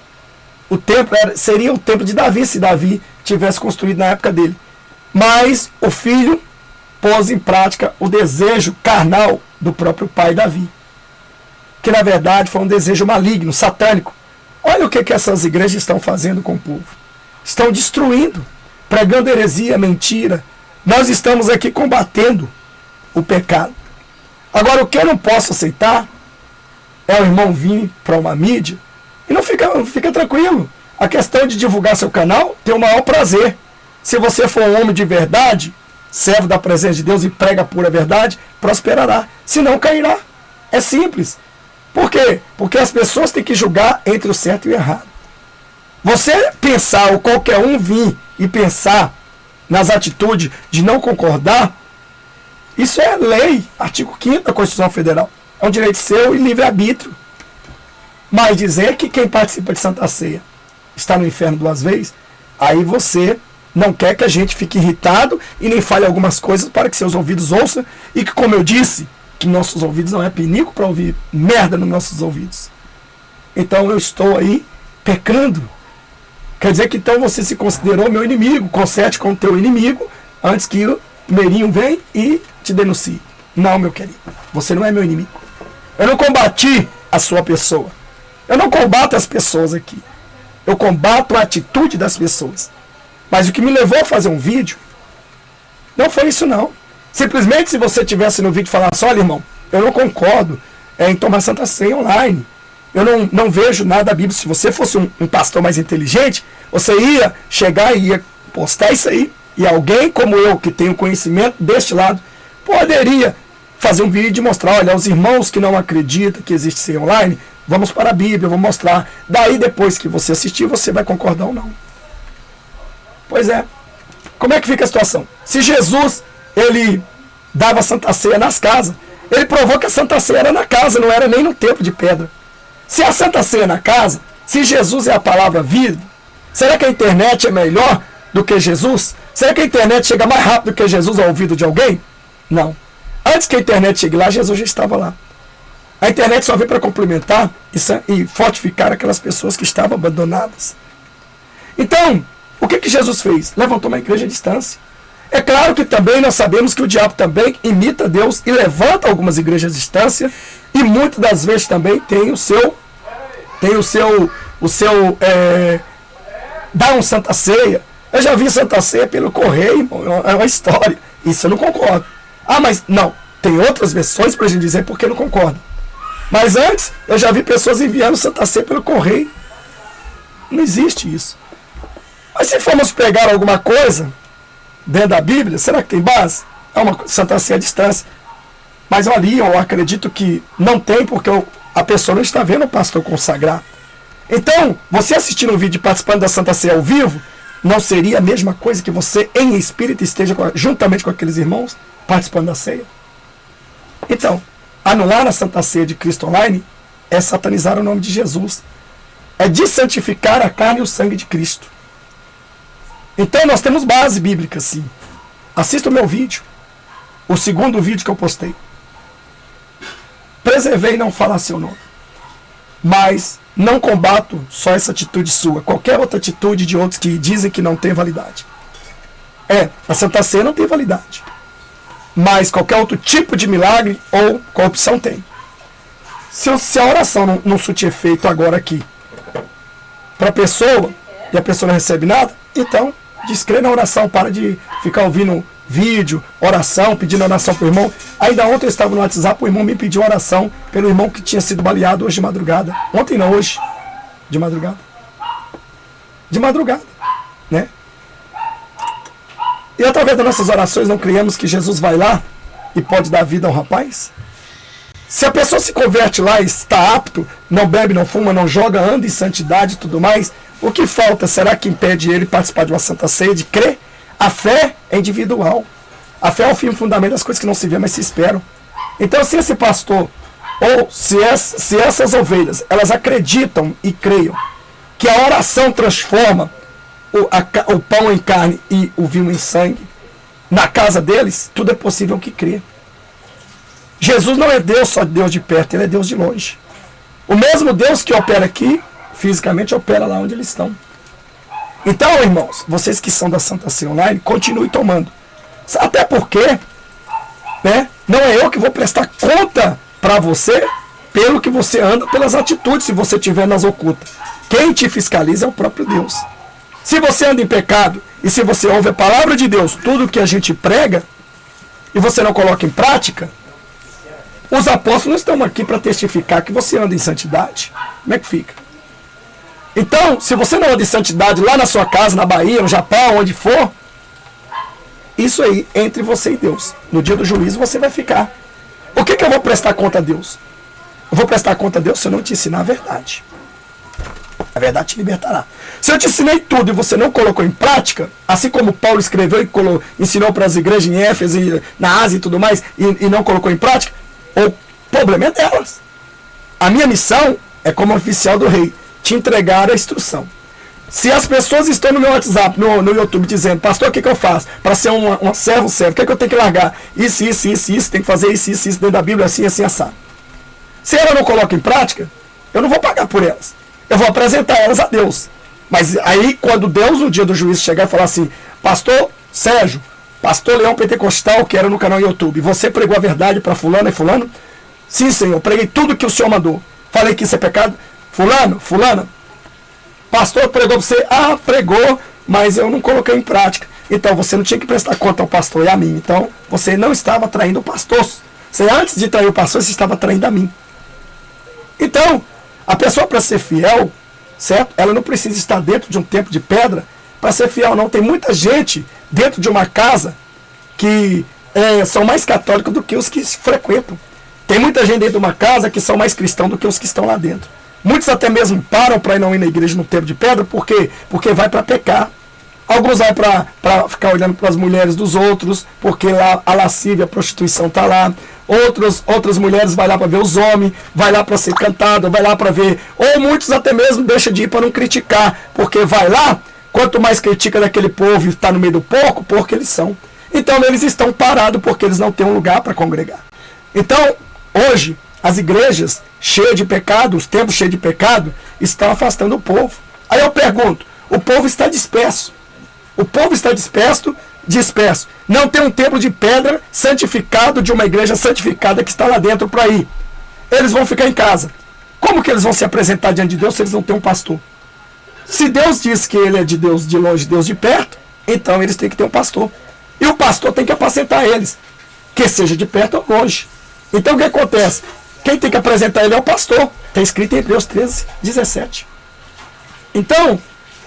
O templo seria o templo de Davi, se Davi tivesse construído na época dele. Mas o filho pôs em prática o desejo carnal do próprio pai Davi. Que na verdade foi um desejo maligno, satânico. Olha o que essas igrejas estão fazendo com o povo. Estão destruindo, pregando heresia, mentira. Nós estamos aqui combatendo o pecado. Agora, o que eu não posso aceitar é o irmão vir para uma mídia e não fica tranquilo. A questão de divulgar seu canal tem o maior prazer. Se você for um homem de verdade, servo da presença de Deus e prega a pura verdade, prosperará. Se não, cairá. É simples. Por quê? Porque as pessoas têm que julgar entre o certo e o errado. Você pensar, ou qualquer um vir e pensar nas atitudes de não concordar, isso é lei, artigo 5º da Constituição Federal. É um direito seu e livre-arbítrio. Mas dizer que quem participa de Santa Ceia está no inferno 2 vezes, aí você não quer que a gente fique irritado e nem fale algumas coisas para que seus ouvidos ouçam e que, como eu disse, que nossos ouvidos não é pinico para ouvir merda nos nossos ouvidos. Então eu estou aí pecando. Quer dizer que então você se considerou meu inimigo. Conserte com o teu inimigo antes que o Meirinho venha e te denuncie. Não, meu querido, você não é meu inimigo. Eu não combati a sua pessoa. Eu não combato as pessoas aqui. Eu combato a atitude das pessoas. Mas o que me levou a fazer um vídeo não foi isso não. Simplesmente se você tivesse no vídeo e falasse, olha irmão, eu não concordo em tomar Santa Ceia online. Eu não vejo nada da Bíblia. Se você fosse um pastor mais inteligente, você ia chegar e ia postar isso aí. E alguém como eu, que tenho conhecimento deste lado, poderia fazer um vídeo e mostrar, olha, os irmãos que não acreditam que existe ceia online, vamos para a Bíblia, vou mostrar. Daí depois que você assistir, você vai concordar ou não. Pois é. Como é que fica a situação? Se Jesus, ele dava Santa Ceia nas casas, ele provou que a Santa Ceia era na casa, não era nem no templo de pedra. Se a Santa Ceia é na casa, se Jesus é a palavra viva, será que a internet é melhor do que Jesus? Será que a internet chega mais rápido do que Jesus ao ouvido de alguém? Não. Antes que a internet chegue lá, Jesus já estava lá. A internet só veio para complementar e fortificar aquelas pessoas que estavam abandonadas. Então, o que Jesus fez? Levantou uma igreja à distância. É claro que também nós sabemos que o diabo também imita Deus e levanta algumas igrejas à distância e muitas das vezes também tem o seu dá um Santa Ceia. Eu já vi Santa Ceia pelo correio, irmão, é uma história. Isso eu não concordo. Ah, mas não, tem outras versões para a gente dizer porque eu não concordo. Mas antes, eu já vi pessoas enviando Santa Ceia pelo correio. Não existe isso. Mas se formos pegar alguma coisa dentro da Bíblia, será que tem base? É uma Santa Ceia à distância. Mas ali eu acredito que não tem, porque a pessoa não está vendo o pastor consagrar. Então, você assistindo um vídeo e participando da Santa Ceia ao vivo, não seria a mesma coisa que você, em espírito, esteja juntamente com aqueles irmãos, participando da ceia? Então, anular a Santa Ceia de Cristo online é satanizar o nome de Jesus. É desantificar a carne e o sangue de Cristo. Então, nós temos base bíblica, sim. Assista o meu vídeo. O segundo vídeo que eu postei. Preservei não falar seu nome. Mas não combato só essa atitude sua. Qualquer outra atitude de outros que dizem que não tem validade. A Santa Ceia não tem validade. Mas qualquer outro tipo de milagre ou corrupção tem. Se a oração não surtir efeito agora aqui para a pessoa, e a pessoa não recebe nada, então descrê na oração. Para de ficar ouvindo vídeo, oração, pedindo oração para o irmão. Ainda ontem eu estava no WhatsApp, o irmão me pediu oração pelo irmão que tinha sido baleado hoje de madrugada. Ontem não, hoje. De madrugada. De madrugada, né? E através das nossas orações não criamos que Jesus vai lá e pode dar vida ao rapaz? Se a pessoa se converte lá e está apto, não bebe, não fuma, não joga, anda em santidade e tudo mais, o que falta? Será que impede ele participar de uma Santa Ceia, de crer? A fé é individual. A fé é o fim e fundamento das coisas que não se vê, mas se esperam. Então, se esse pastor, ou se essas ovelhas, elas acreditam e creiam que a oração transforma o pão em carne e o vinho em sangue, na casa deles, tudo é possível que crê. Jesus não é Deus só Deus de perto, ele é Deus de longe. O mesmo Deus que opera aqui, fisicamente opera lá onde eles estão. Então, irmãos, vocês que são da Santa Ceia Online, continuem tomando. Até porque, né, não é eu que vou prestar conta para você pelo que você anda, pelas atitudes, se você estiver nas ocultas. Quem te fiscaliza é o próprio Deus. Se você anda em pecado e se você ouve a palavra de Deus, tudo que a gente prega, e você não coloca em prática, os apóstolos não estão aqui para testificar que você anda em santidade. Como é que fica? Então, se você não anda em santidade lá na sua casa, na Bahia, no Japão, onde for, isso aí entre você e Deus. No dia do juízo você vai ficar. O que eu vou prestar conta a Deus? Eu vou prestar conta a Deus se eu não te ensinar a verdade. A verdade te libertará. Se eu te ensinei tudo e você não colocou em prática, assim como Paulo escreveu e ensinou para as igrejas em Éfeso, e na Ásia e tudo mais, e não colocou em prática, o problema é delas. A minha missão é como oficial do rei, te entregar a instrução. Se as pessoas estão no meu WhatsApp, no YouTube, dizendo, pastor, o que eu faço? Para ser um servo certo, o que eu tenho que largar? Isso, tem que fazer isso dentro da Bíblia, assim, assado. Se ela não coloca em prática, eu não vou pagar por elas. Eu vou apresentar elas a Deus. Mas aí, quando Deus, no dia do juízo, chegar e falar assim, pastor Sérgio, pastor Leão Pentecostal, que era no canal YouTube, você pregou a verdade para fulano e fulano? Sim, Senhor, preguei tudo que o Senhor mandou. Falei que isso é pecado? Fulana, pastor pregou pra você? Ah, pregou, mas eu não coloquei em prática. Então, você não tinha que prestar conta ao pastor e a mim. Então, você não estava traindo o pastor. Você, antes de trair o pastor, você estava traindo a mim. Então, a pessoa, para ser fiel, certo? Ela não precisa estar dentro de um templo de pedra para ser fiel, não. Tem muita gente dentro de uma casa que são mais católicos do que os que se frequentam. Tem muita gente dentro de uma casa que são mais cristãos do que os que estão lá dentro. Muitos até mesmo param para ir não ir na igreja no templo de pedra, por quê? Porque vai para pecar. Alguns vai para ficar olhando para as mulheres dos outros, porque lá a lascívia, a prostituição está lá. Outras mulheres vai lá para ver os homens, vai lá para ser cantada, vai lá para ver. Ou muitos até mesmo deixam de ir para não criticar, porque vai lá, quanto mais critica daquele povo e está no meio do porco eles são. Então eles estão parados porque eles não têm um lugar para congregar. Então, hoje, as igrejas cheias de pecado, os templos cheios de pecado, estão afastando o povo. Aí eu pergunto, o povo está disperso. O povo está disperso. Não tem um templo de pedra santificado, de uma igreja santificada que está lá dentro para ir. Eles vão ficar em casa. Como que eles vão se apresentar diante de Deus se eles não têm um pastor? Se Deus diz que ele é de Deus de longe, Deus de perto, então eles têm que ter um pastor. E o pastor tem que apacentar eles, que seja de perto ou longe. Então o que acontece? Quem tem que apresentar ele é o pastor. Está escrito em Hebreus 13:17. Então,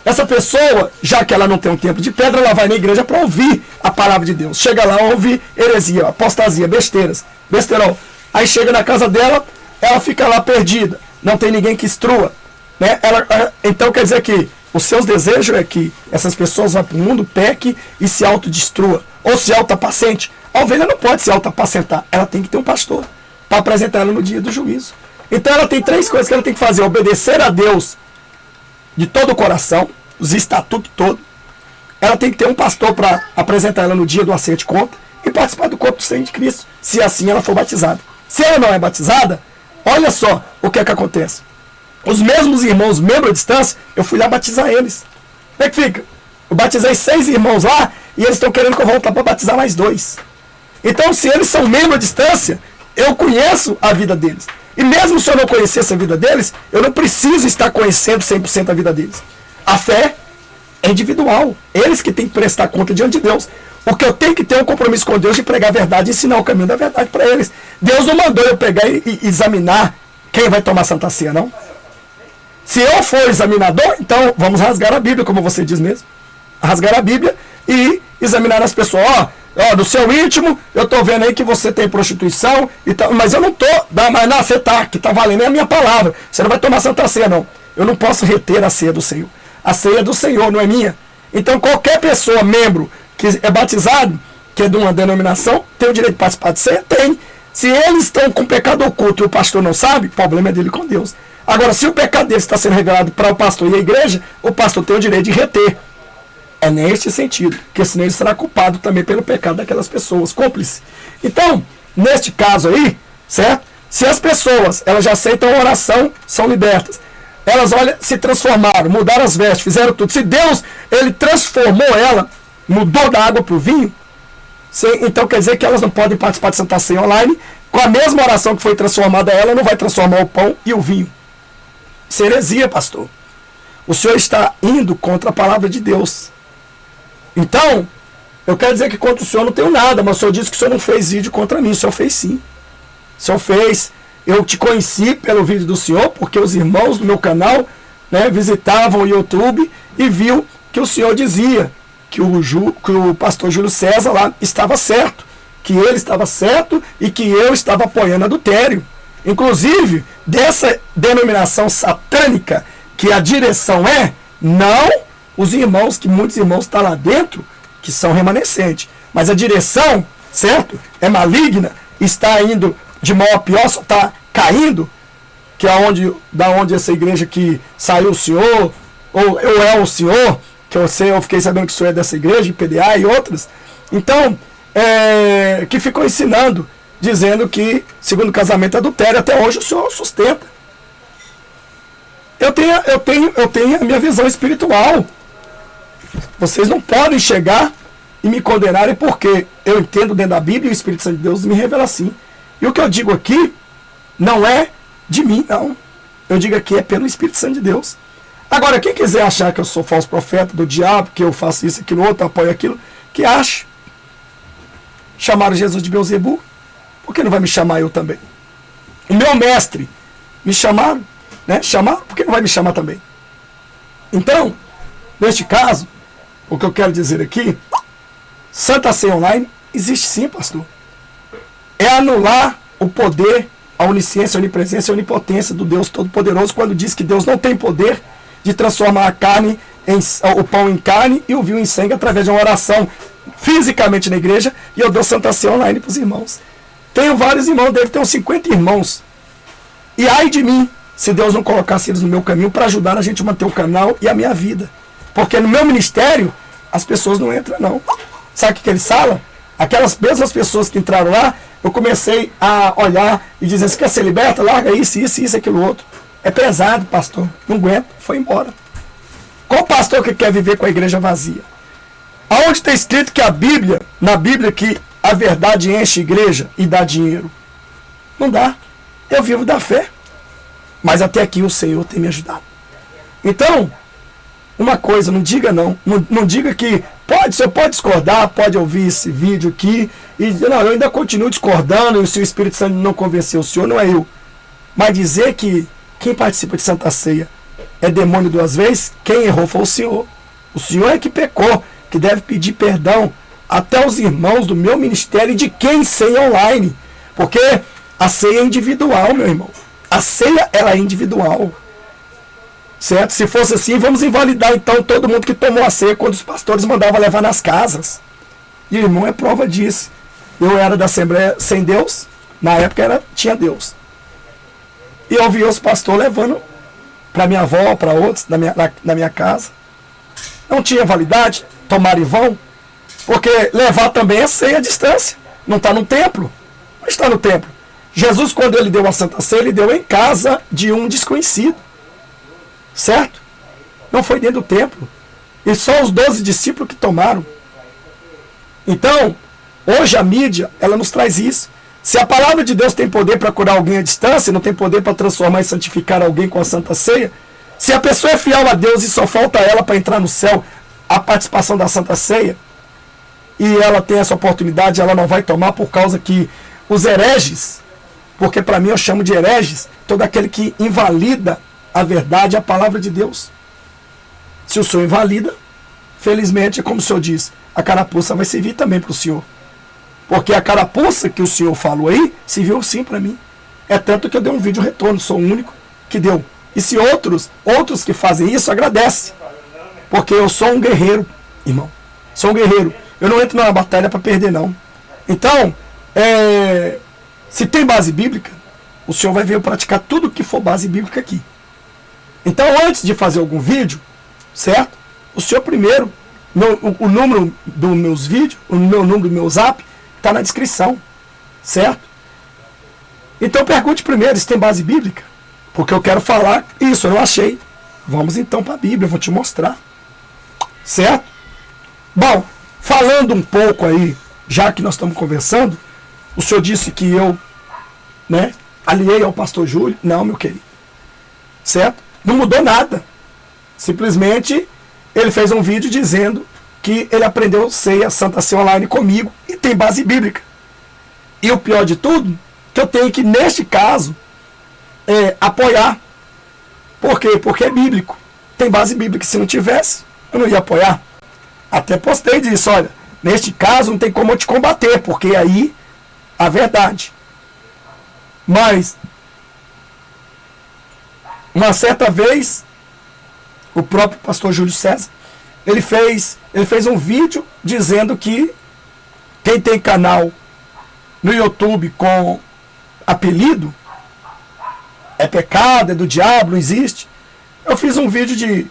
essa pessoa, já que ela não tem um templo de pedra, ela vai na igreja para ouvir a palavra de Deus. Chega lá, ouve heresia, apostasia, besterol. Aí chega na casa dela, ela fica lá perdida. Não tem ninguém que instrua. Né? Então quer dizer que os seus desejos é que essas pessoas vão para o mundo, peque e se autodestrua. Ou se autoapacente. A ovelha não pode se autoapacentar. Ela tem que ter um pastor para apresentar ela no dia do juízo. Então ela tem 3 coisas que ela tem que fazer. Obedecer a Deus de todo o coração, os estatutos todos. Ela tem que ter um pastor para apresentar ela no dia do acerto de conta e participar do corpo do sangue de Cristo, se assim ela for batizada. Se ela não é batizada, olha só o que é que acontece. Os mesmos irmãos, membros à distância, eu fui lá batizar eles. Como é que fica? Eu batizei 6 irmãos lá e eles estão querendo que eu volte lá para batizar mais 2. Então, se eles são membros à distância, eu conheço a vida deles. E mesmo se eu não conhecesse a vida deles, eu não preciso estar conhecendo 100% a vida deles. A fé é individual. Eles que têm que prestar conta diante de Deus. O que eu tenho que ter é um compromisso com Deus de pregar a verdade e ensinar o caminho da verdade para eles. Deus não mandou eu pegar e examinar quem vai tomar Santa Ceia, não. Se eu for examinador, então vamos rasgar a Bíblia, como você diz mesmo. Rasgar a Bíblia e examinar as pessoas. Ó, no seu íntimo, eu estou vendo aí que você tem prostituição, e tal, mas eu não estou. Mas não, você está, que está valendo, é a minha palavra. Você não vai tomar Santa Ceia, não. Eu não posso reter a ceia do Senhor. A ceia é do Senhor, não é minha. Então qualquer pessoa, membro, que é batizado, que é de uma denominação, tem o direito de participar de ceia? Tem. Se eles estão com pecado oculto e o pastor não sabe, o problema é dele com Deus. Agora, se o pecado deles está sendo revelado para o pastor e a igreja, o pastor tem o direito de reter. É neste sentido, porque senão ele será culpado também pelo pecado daquelas pessoas, cúmplice. Então, neste caso aí, certo? Se as pessoas, elas já aceitam a oração, são libertas. Elas, olha, se transformaram, mudaram as vestes, fizeram tudo. Se Deus, ele transformou ela, mudou da água para o vinho, então quer dizer que elas não podem participar de Santa Ceia online, com a mesma oração que foi transformada ela, não vai transformar o pão e o vinho. Isso é heresia, pastor. O senhor está indo contra a palavra de Deus. Então, eu quero dizer que contra o senhor não tenho nada, mas o senhor disse que o senhor não fez vídeo contra mim. O senhor fez sim. O senhor fez. Eu te conheci pelo vídeo do senhor, porque os irmãos do meu canal, né, visitavam o YouTube e viu que o senhor dizia que o pastor Júlio César lá estava certo. Que ele estava certo e que eu estava apoiando adultério. Inclusive, dessa denominação satânica, que a direção é, não os irmãos, que muitos irmãos estão lá dentro, que são remanescentes. Mas a direção, certo? É maligna, está indo de mal a pior, só está caindo, que é da onde essa igreja que saiu o senhor, ou é o senhor, que eu fiquei sabendo que o senhor é dessa igreja, PDA e outras, então, que ficou ensinando, dizendo que segundo casamento é adultério, até hoje o senhor sustenta. Eu tenho a minha visão espiritual. Vocês não podem chegar e me condenarem porque eu entendo dentro da Bíblia e o Espírito Santo de Deus me revela assim. E o que eu digo aqui não é de mim, não. Eu digo aqui é pelo Espírito Santo de Deus. Agora, quem quiser achar que eu sou falso profeta do diabo, que eu faço isso, aquilo, outro, apoio aquilo, que ache. Chamaram Jesus de Beelzebu, por que não vai me chamar eu também? O meu mestre, me chamaram, né? Chamaram, por que não vai me chamar também? Então, neste caso, o que eu quero dizer aqui, Santa Ceia Online existe sim, pastor. É anular o poder, a onisciência, a onipresença e a onipotência do Deus Todo-Poderoso quando diz que Deus não tem poder de transformar a carne o pão em carne e o vinho em sangue através de uma oração fisicamente na igreja, e eu dou Santa Ceia Online para os irmãos. Tenho vários irmãos, deve ter uns 50 irmãos. E ai de mim, se Deus não colocasse eles no meu caminho para ajudar a gente a manter o canal e a minha vida. Porque no meu ministério, as pessoas não entram, não. Sabe o que eles falam? Aquelas mesmas pessoas que entraram lá, eu comecei a olhar e dizer, você quer ser liberta? Larga isso, aquilo outro. É pesado, pastor. Não aguento, foi embora. Qual pastor que quer viver com a igreja vazia? Aonde está escrito que na Bíblia, que a verdade enche a igreja e dá dinheiro? Não dá. Eu vivo da fé. Mas até aqui o Senhor tem me ajudado. Então, uma coisa, não diga não. Não diga que o senhor pode discordar, pode ouvir esse vídeo aqui. E não, eu ainda continuo discordando, e se o Espírito Santo não convenceu o senhor, não é eu. Mas dizer que quem participa de Santa Ceia é demônio duas vezes, quem errou foi o senhor. O senhor é que pecou, que deve pedir perdão até os irmãos do meu ministério e de quem ceia online. Porque a ceia é individual, meu irmão. A ceia, ela é individual. Certo? Se fosse assim, vamos invalidar então todo mundo que tomou a ceia quando os pastores mandavam levar nas casas. E o irmão é prova disso. Eu era da Assembleia Sem Deus, na época tinha Deus. E eu via os pastores levando para minha avó, para outros, na minha casa. Não tinha validade, tomar em vão, porque levar também é ceia à distância. Não está no templo. Não está no templo. Jesus, quando ele deu a Santa Ceia, ele deu em casa de um desconhecido. Certo? Não foi dentro do templo. E só os 12 discípulos que tomaram. Então, hoje a mídia, ela nos traz isso. Se a palavra de Deus tem poder para curar alguém à distância, não tem poder para transformar e santificar alguém com a Santa Ceia, se a pessoa é fiel a Deus e só falta ela para entrar no céu, a participação da Santa Ceia, e ela tem essa oportunidade, ela não vai tomar por causa que os hereges, porque para mim eu chamo de hereges, todo aquele que invalida a verdade, a palavra de Deus. Se o senhor invalida, felizmente, como o senhor diz, a carapuça vai servir também para o senhor. Porque a carapuça que o senhor falou aí, serviu sim para mim. É tanto que eu dei um vídeo retorno, sou o único que deu. E se outros que fazem isso, agradece. Porque eu sou um guerreiro, irmão. Sou um guerreiro. Eu não entro numa batalha para perder, não. Então, se tem base bíblica, o senhor vai ver eu praticar tudo que for base bíblica aqui. Então, antes de fazer algum vídeo, certo? O senhor primeiro, o número dos meus vídeos, o meu número do meu zap, está na descrição, certo? Então pergunte primeiro se tem base bíblica, porque eu quero falar isso, eu não achei. Vamos então para a Bíblia, eu vou te mostrar, certo? Bom, falando um pouco aí, já que nós estamos conversando, o senhor disse que eu, aliei ao pastor Júlio. Não, meu querido, certo? Não mudou nada, simplesmente ele fez um vídeo dizendo que ele aprendeu ceia, Santa Ceia Online comigo e tem base bíblica. E o pior de tudo, que eu tenho que, neste caso, apoiar. Por quê? Porque é bíblico. Tem base bíblica. Se não tivesse, eu não ia apoiar. Até postei disso, olha, neste caso não tem como eu te combater, porque aí a verdade. Mas, uma certa vez, o próprio pastor Júlio César, ele fez um vídeo dizendo que quem tem canal no YouTube com apelido é pecado, é do diabo, não existe. Eu fiz um vídeo de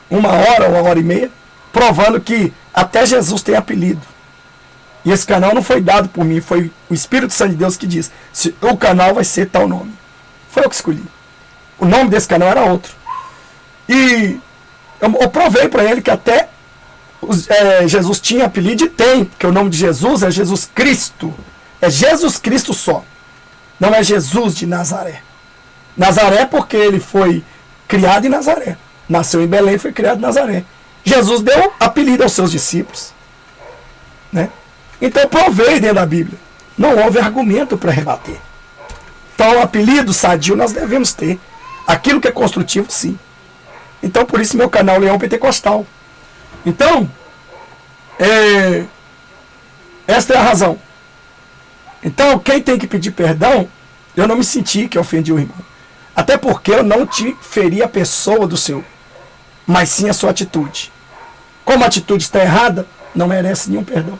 1 hora e meia, provando que até Jesus tem apelido. E esse canal não foi dado por mim, foi o Espírito Santo de Deus que diz, o canal vai ser tal nome. Foi eu que escolhi. O nome desse canal era outro. E eu provei para ele que até Jesus tinha apelido e tem, porque o nome de Jesus é Jesus Cristo. É Jesus Cristo só. Não é Jesus de Nazaré. Nazaré porque ele foi criado em Nazaré. Nasceu em Belém e foi criado em Nazaré. Jesus deu apelido aos seus discípulos. Né? Então eu provei dentro da Bíblia. Não houve argumento para rebater. Então o apelido sadio nós devemos ter. Aquilo que é construtivo, sim. Então por isso meu canal Leão Pentecostal. Então, esta é a razão. Então, quem tem que pedir perdão, eu não me senti que ofendi o irmão. Até porque eu não te feri a pessoa do seu, mas sim a sua atitude. Como a atitude está errada, não merece nenhum perdão.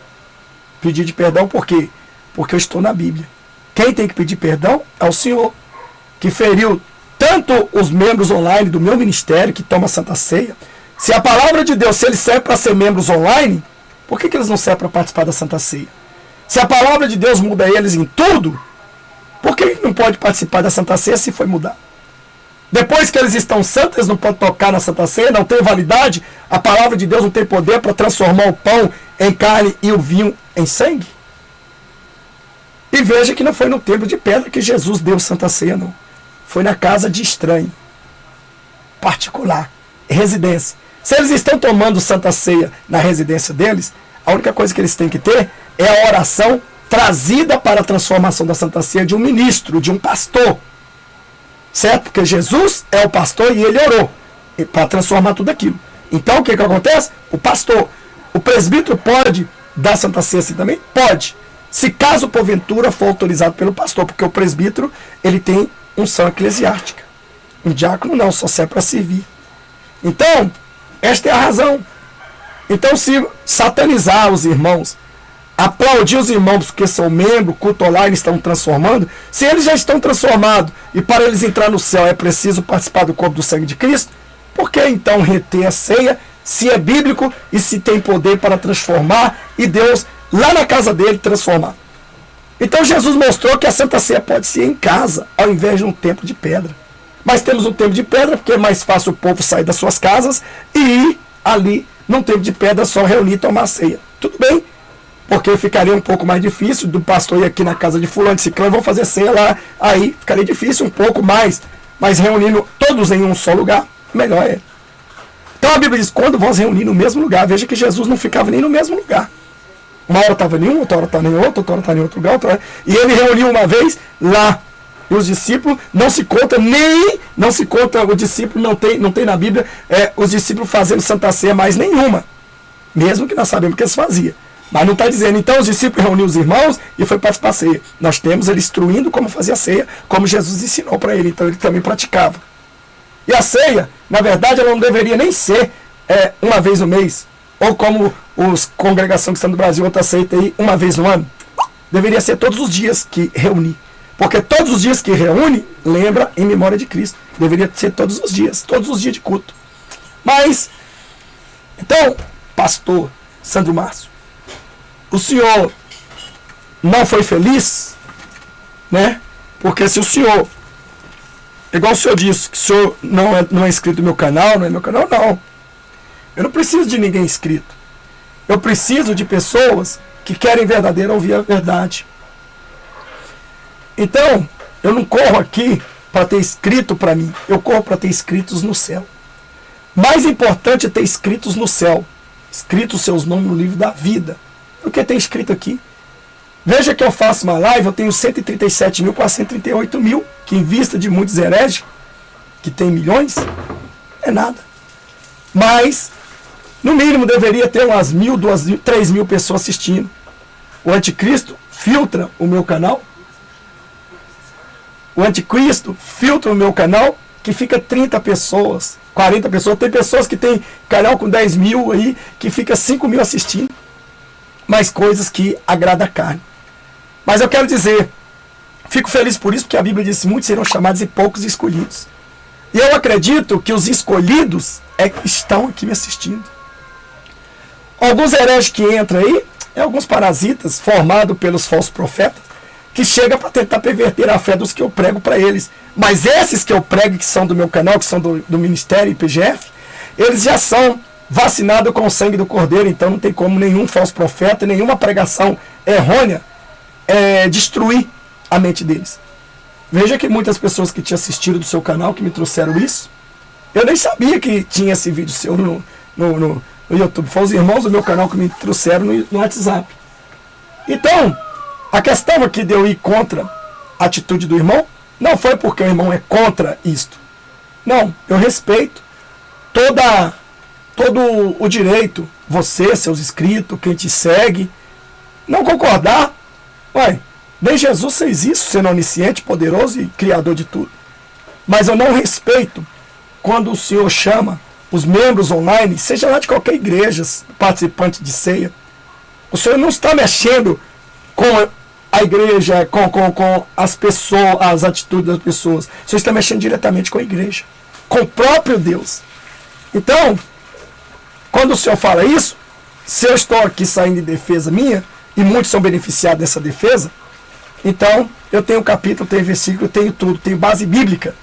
Pedir de perdão por quê? Porque eu estou na Bíblia. Quem tem que pedir perdão é o Senhor, que feriu tanto os membros online do meu ministério, que toma Santa Ceia. Se a palavra de Deus, se eles servem para ser membros online, por que eles não servem para participar da Santa Ceia? Se a palavra de Deus muda eles em tudo, por que não pode participar da Santa Ceia se foi mudar? Depois que eles estão santos, eles não podem tocar na Santa Ceia, não tem validade, a palavra de Deus não tem poder para transformar o pão em carne e o vinho em sangue? E veja que não foi no templo de pedra que Jesus deu Santa Ceia, não. Foi na casa de estranho, particular, residência. Se eles estão tomando Santa Ceia na residência deles, a única coisa que eles têm que ter é a oração trazida para a transformação da Santa Ceia de um ministro, de um pastor. Certo? Porque Jesus é o pastor e ele orou para transformar tudo aquilo. Então o que acontece? O pastor, o presbítero pode dar Santa Ceia assim também? Pode. Se caso porventura for autorizado pelo pastor, porque o presbítero ele tem unção eclesiástica. Um diácono não, só serve para servir. Então, esta é a razão. Então, se satanizar os irmãos, aplaudir os irmãos porque são membros, culto online, estão transformando, se eles já estão transformados e para eles entrar no céu é preciso participar do corpo do sangue de Cristo, por que então reter a ceia, se é bíblico e se tem poder para transformar e Deus lá na casa dele transformar? Então Jesus mostrou que a Santa Ceia pode ser em casa, ao invés de um templo de pedra. Mas temos um templo de pedra porque é mais fácil o povo sair das suas casas e ir ali num templo de pedra só reunir e tomar ceia. Tudo bem, porque ficaria um pouco mais difícil do pastor ir aqui na casa de fulano, de ciclano, vão fazer ceia lá, aí ficaria difícil um pouco mais, mas reunindo todos em um só lugar, melhor é. Então a Bíblia diz, quando vão se reunir no mesmo lugar, veja que Jesus não ficava nem no mesmo lugar. Uma hora estava em um, outra hora estava em outro, outra hora estava em outro lugar, outra hora... E ele reuniu uma vez lá. E os discípulos, não se conta, o discípulo, não tem na Bíblia, os discípulos fazendo Santa Ceia mais nenhuma. Mesmo que nós sabemos que eles faziam. Mas não está dizendo, então os discípulos reuniram os irmãos e foi participar da ceia. Nós temos ele instruindo como fazia a ceia, como Jesus ensinou para ele, então ele também praticava. E a ceia, na verdade, ela não deveria nem ser uma vez no mês, ou como os congregações que estão no Brasil, outra aceita aí, uma vez no ano. Deveria ser todos os dias que reunir. Porque todos os dias que reúne, lembra em memória de Cristo. Deveria ser todos os dias de culto. Mas, então, pastor Sandro Márcio, o senhor não foi feliz, né? Porque se o senhor, igual o senhor disse, que o senhor não é inscrito no meu canal, não é meu canal, não. Eu não preciso de ninguém inscrito. Eu preciso de pessoas que querem verdadeiro ouvir a verdade. Então, eu não corro aqui para ter escrito para mim, eu corro para ter escritos no céu. Mais importante é ter escritos no céu, escritos seus nomes no livro da vida, do que ter escrito aqui. Veja que eu faço uma live, eu tenho 137.438 que em vista de muitos hereges, que tem milhões, é nada. Mas, no mínimo, deveria ter umas 1.000, 2.000, 3.000 pessoas assistindo. O anticristo filtra o meu canal. O anticristo filtra o meu canal, que fica 30 pessoas, 40 pessoas. Tem pessoas que tem canal com 10 mil aí, que fica 5 mil assistindo. Mas coisas que agradam a carne. Mas eu quero dizer, fico feliz por isso, porque a Bíblia diz, muitos serão chamados e poucos escolhidos. E eu acredito que os escolhidos é que estão aqui me assistindo. Alguns hereges que entram aí, alguns parasitas formados pelos falsos profetas, que chegam para tentar perverter a fé dos que eu prego para eles. Mas esses que eu prego, que são do meu canal, que são do Ministério IPGF, eles já são vacinados com o sangue do Cordeiro, então não tem como nenhum falso profeta, nenhuma pregação errônea destruir a mente deles. Veja que muitas pessoas que tinham assistido do seu canal, que me trouxeram isso, eu nem sabia que tinha esse vídeo seu no YouTube. Foi os irmãos do meu canal que me trouxeram no WhatsApp. Então, a questão aqui de eu ir contra a atitude do irmão, não foi porque o irmão é contra isto. Não, eu respeito todo o direito, você, seus inscritos, quem te segue, não concordar. Ué, nem Jesus fez isso, sendo onisciente, poderoso e criador de tudo. Mas eu não respeito quando o Senhor chama os membros online, seja lá de qualquer igreja, participante de ceia. O Senhor não está mexendo com a igreja, com as pessoas, as atitudes das pessoas. O Senhor está mexendo diretamente com a igreja, com o próprio Deus. Então, quando o Senhor fala isso, se eu estou aqui saindo em defesa minha, e muitos são beneficiados dessa defesa, então eu tenho capítulo, tenho versículo, tenho tudo, tenho base bíblica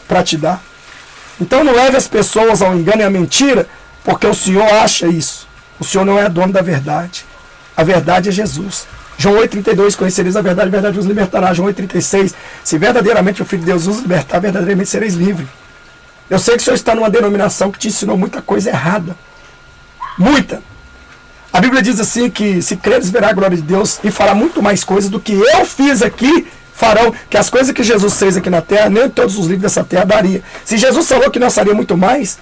para te dar. Então não leve as pessoas ao engano e à mentira, porque o Senhor acha isso. O Senhor não é dono da verdade. A verdade é Jesus. João 8,32, conhecereis a verdade vos libertará. João 8,36, se verdadeiramente o Filho de Deus vos libertar, verdadeiramente sereis livres. Eu sei que o Senhor está numa denominação que te ensinou muita coisa errada. Muita. A Bíblia diz assim que se creres verá a glória de Deus e fará muito mais coisas do que eu fiz aqui, farão, que as coisas que Jesus fez aqui na terra, nem todos os livros dessa terra daria. Se Jesus falou que nós faria muito mais,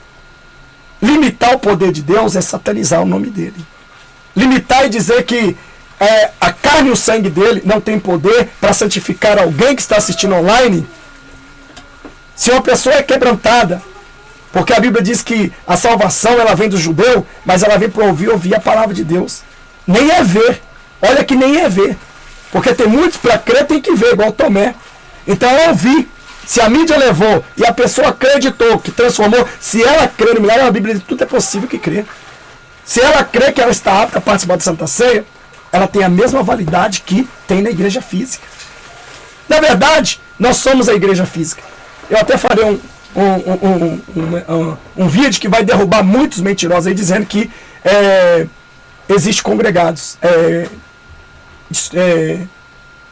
limitar o poder de Deus é satanizar o nome dele. Limitar e dizer que a carne e o sangue dele não tem poder para santificar alguém que está assistindo online. Se uma pessoa é quebrantada, porque a Bíblia diz que a salvação ela vem do judeu, mas ela vem para ouvir a palavra de Deus. Nem é ver. Olha que nem é ver. Porque tem muitos para crer, tem que ver, igual Tomé. Então eu ouvi. Se a mídia levou e a pessoa acreditou, que transformou, se ela crê no milagre, a Bíblia diz que tudo é possível que crê. Se ela crê que ela está apta a participar da Santa Ceia, ela tem a mesma validade que tem na igreja física. Na verdade, nós somos a igreja física. Eu até farei um vídeo que vai derrubar muitos mentirosos aí, dizendo que existe congregados.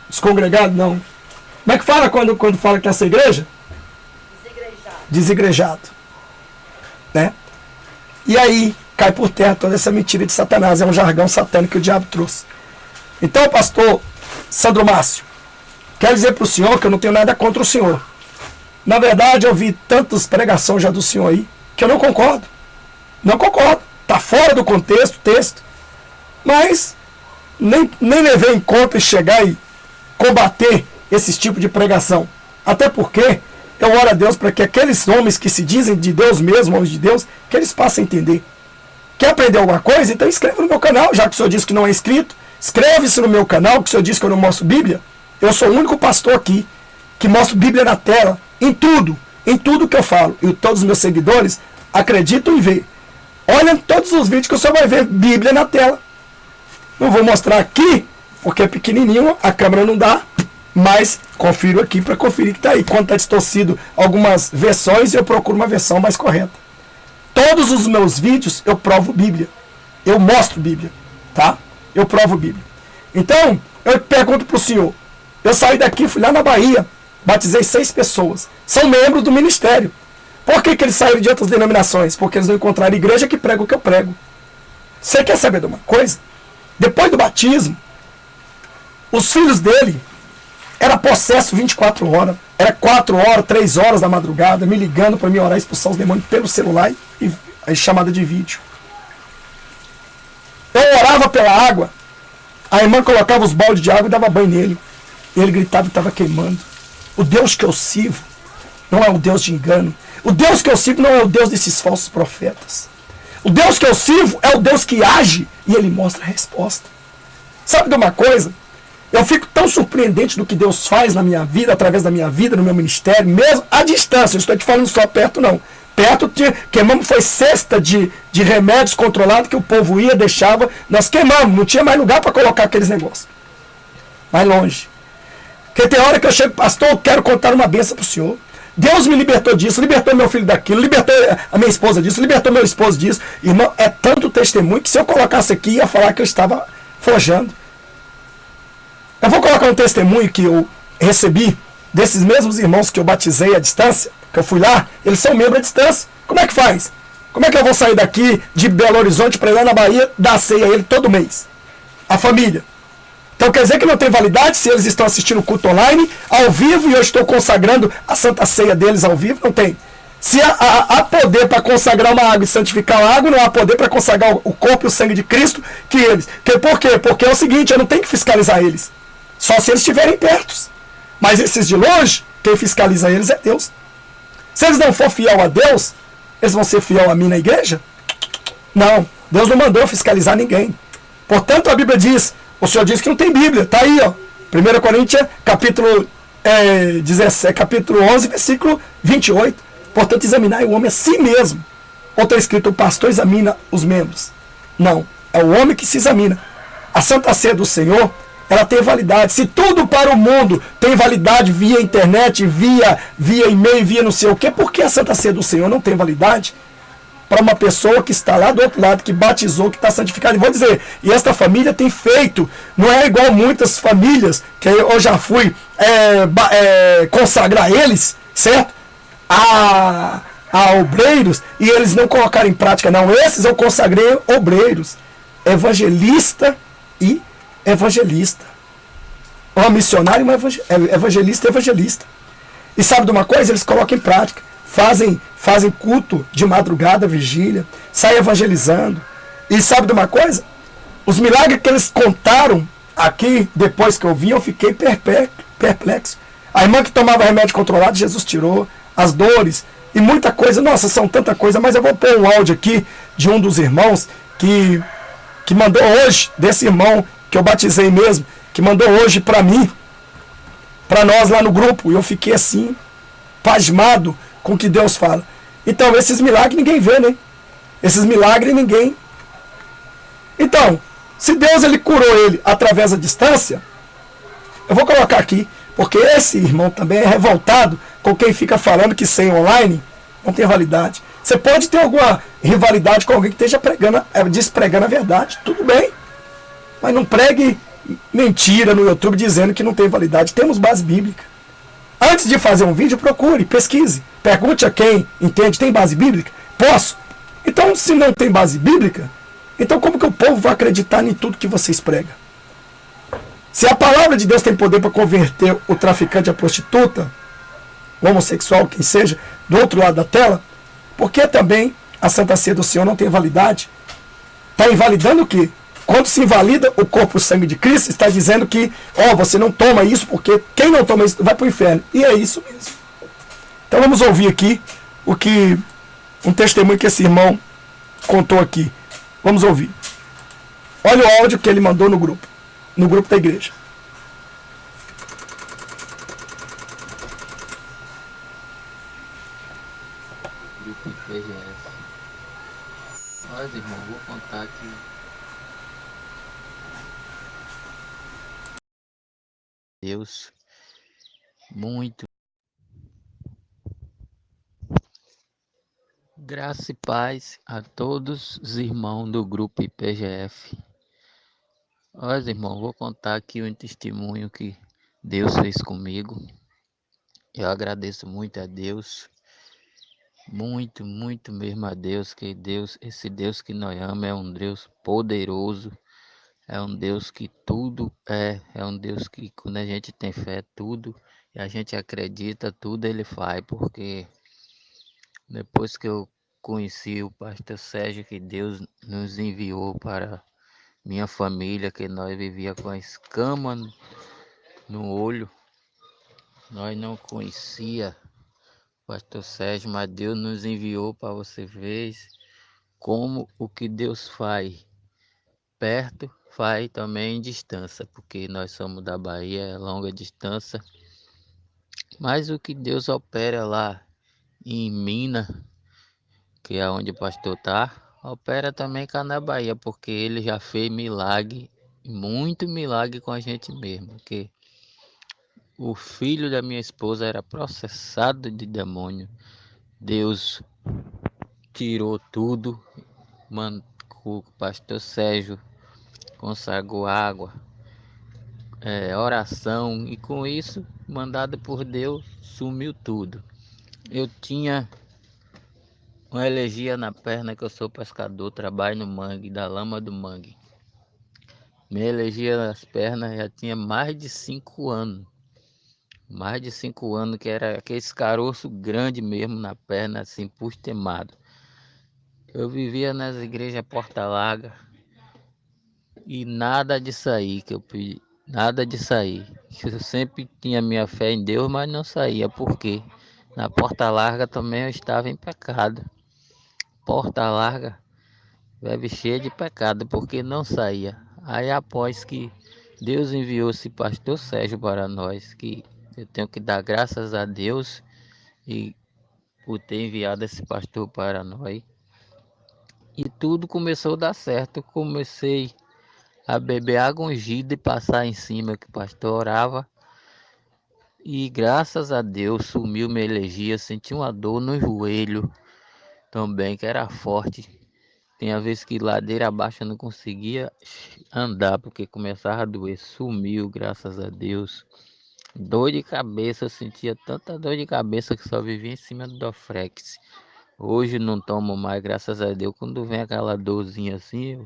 Descongregado, não. Como é que fala quando fala que essa igreja? Desigrejado. Né? E aí cai por terra toda essa mentira de Satanás. É um jargão satânico que o diabo trouxe. Então, pastor Sandro Márcio, quero dizer para o senhor que eu não tenho nada contra o senhor. Na verdade, eu vi tantas pregações já do senhor aí, que eu não concordo. Não concordo. Está fora do contexto, texto. Mas nem levei em conta chegar e combater esse tipo de pregação. Até porque eu oro a Deus para que aqueles homens que se dizem de Deus mesmo, homens de Deus, que eles passem a entender. Quer aprender alguma coisa? Então inscreva no meu canal, já que o senhor disse que não é inscrito. Inscreve-se no meu canal, que o senhor disse que eu não mostro Bíblia. Eu sou o único pastor aqui que mostro Bíblia na tela, em tudo que eu falo. E todos os meus seguidores acreditam em ver. Olha todos os vídeos que o senhor vai ver Bíblia na tela. Não vou mostrar aqui, porque é pequenininho, a câmera não dá, mas confiro aqui para conferir que está aí. Quando está distorcido algumas versões, eu procuro uma versão mais correta. Todos os meus vídeos eu provo Bíblia. Eu mostro Bíblia, tá? Eu provo Bíblia. Então, eu pergunto para o senhor. Eu saí daqui, fui lá na Bahia, batizei 6 pessoas. São membros do ministério. Por que eles saíram de outras denominações? Porque eles não encontraram igreja que prega o que eu prego. Você quer saber de uma coisa? Depois do batismo, os filhos dele era possesso 24 horas. Era 4 horas, 3 horas da madrugada, me ligando para me orar e expulsar os demônios pelo celular e chamada de vídeo. Eu orava pela água, a irmã colocava os baldes de água e dava banho nele. E ele gritava e estava queimando. O Deus que eu sirvo não é o Deus de engano. O Deus que eu sirvo não é o Deus desses falsos profetas. O Deus que eu sirvo é o Deus que age e ele mostra a resposta. Sabe de uma coisa? Eu fico tão surpreendente do que Deus faz na minha vida, através da minha vida, no meu ministério, mesmo à distância. Eu estou te falando só perto, não. Perto, queimamos, foi cesta de remédios controlados que o povo ia, deixava. Nós queimamos, não tinha mais lugar para colocar aqueles negócios. Mais longe. Porque tem hora que eu chego, pastor, eu quero contar uma bênção para o senhor. Deus me libertou disso, libertou meu filho daquilo, libertou a minha esposa disso, libertou meu esposo disso. Irmão, é tanto testemunho que se eu colocasse aqui, ia falar que eu estava forjando. Eu vou colocar um testemunho que eu recebi desses mesmos irmãos que eu batizei à distância, que eu fui lá, eles são membros à distância. Como é que faz? Como é que eu vou sair daqui de Belo Horizonte para ir lá na Bahia, dar ceia a ele todo mês? A família. Então quer dizer que não tem validade se eles estão assistindo o culto online, ao vivo, e eu estou consagrando a Santa Ceia deles ao vivo? Não tem. Se há poder para consagrar uma água e santificar a água, não há poder para consagrar o corpo e o sangue de Cristo que eles. Por quê? Porque é o seguinte, eu não tenho que fiscalizar eles. Só se eles estiverem perto. Mas esses de longe, quem fiscaliza eles é Deus. Se eles não for fiel a Deus, eles vão ser fiel a mim na igreja? Não. Deus não mandou fiscalizar ninguém. Portanto, a Bíblia diz, o Senhor diz que não tem Bíblia. Está aí, ó. 1 Coríntios, capítulo 11, versículo 28. Portanto, examinar o homem a si mesmo. Ou está escrito, o pastor examina os membros. Não. É o homem que se examina. A Santa Ceia do Senhor, ela tem validade. Se tudo para o mundo tem validade via internet, via e-mail, via não sei o quê, por que a Santa Ceia do Senhor não tem validade para uma pessoa que está lá do outro lado, que batizou, que está santificada? E vou dizer, e esta família tem feito, não é igual muitas famílias, que eu já fui consagrar eles, certo? A obreiros, e eles não colocaram em prática, não. Esses eu consagrei obreiros, evangelista e evangelista. Uma missionária e uma evangelista. E sabe de uma coisa? Eles colocam em prática. Fazem culto de madrugada, vigília, saem evangelizando. E sabe de uma coisa? Os milagres que eles contaram aqui, depois que eu vi, eu fiquei perplexo. A irmã que tomava remédio controlado, Jesus tirou. As dores e muita coisa. Nossa, são tanta coisa. Mas eu vou pôr um áudio aqui de um dos irmãos que mandou hoje, desse irmão que eu batizei mesmo, que mandou hoje para mim, para nós lá no grupo. E eu fiquei assim, pasmado com o que Deus fala. Então, esses milagres ninguém vê, né? Esses milagres ninguém. Então, se Deus ele curou ele através da distância, eu vou colocar aqui, porque esse irmão também é revoltado com quem fica falando que sem online não tem validade. Você pode ter alguma rivalidade com alguém que esteja despregando a verdade, tudo bem. Mas não pregue mentira no YouTube dizendo que não tem validade. Temos base bíblica. Antes de fazer um vídeo, procure, pesquise. Pergunte a quem entende, tem base bíblica? Posso. Então, se não tem base bíblica, então como que o povo vai acreditar em tudo que vocês pregam? Se a palavra de Deus tem poder para converter o traficante à prostituta, o homossexual, quem seja, do outro lado da tela, por que também a Santa Ceia do Senhor não tem validade? Está invalidando o quê? Quando se invalida o corpo e o sangue de Cristo, está dizendo que, você não toma isso, porque quem não toma isso vai para o inferno. E é isso mesmo. Então vamos ouvir aqui um testemunho que esse irmão contou aqui. Vamos ouvir. Olha o áudio que ele mandou no grupo da igreja. Grupo IPGF. Olha, irmão, vou contar aqui. Deus, muito. Graça e paz a todos os irmãos do grupo IPGF. Olha, irmão, vou contar aqui um testemunho que Deus fez comigo. Eu agradeço muito a Deus. Muito, muito mesmo a Deus, que esse Deus que nós amamos é um Deus poderoso, é um Deus que tudo é um Deus que quando a gente tem fé, tudo, e a gente acredita, tudo ele faz, porque depois que eu conheci o pastor Sérgio, que Deus nos enviou para minha família, que nós vivia com a escama no olho, nós não conhecia Pastor Sérgio, mas Deus nos enviou para você ver como o que Deus faz perto faz também distância, porque nós somos da Bahia, é longa distância. Mas o que Deus opera lá em Minas, que é onde o pastor está, opera também cá na Bahia, porque ele já fez milagre, muito milagre com a gente mesmo. Porque o filho da minha esposa era processado de demônio. Deus tirou tudo, o pastor Sérgio consagrou água, oração, e com isso, mandado por Deus, sumiu tudo. Eu tinha uma alergia na perna, que eu sou pescador, trabalho no mangue, da lama do mangue. Minha alergia nas pernas já tinha mais de 5 anos. Mais de 5 anos, que era aquele caroço grande mesmo na perna, assim, pustemado. Eu vivia nas igrejas Porta Larga e nada de sair que eu pedi, nada de sair. Eu sempre tinha minha fé em Deus, mas não saía. Por quê? Na Porta Larga também eu estava em pecado. Porta Larga, bebe cheia de pecado, porque não saía. Aí após que Deus enviou esse pastor Sérgio para nós, que eu tenho que dar graças a Deus e por ter enviado esse pastor para nós. E tudo começou a dar certo. Comecei a beber água ungida e passar em cima que o pastor orava. E graças a Deus sumiu minha alergia. Senti uma dor no joelho também, que era forte. Tem a vez que ladeira abaixo eu não conseguia andar, porque começava a doer. Sumiu, graças a Deus. Dor de cabeça, eu sentia tanta dor de cabeça que só vivia em cima do Dofrex. Hoje não tomo mais, graças a Deus. Quando vem aquela dorzinha assim,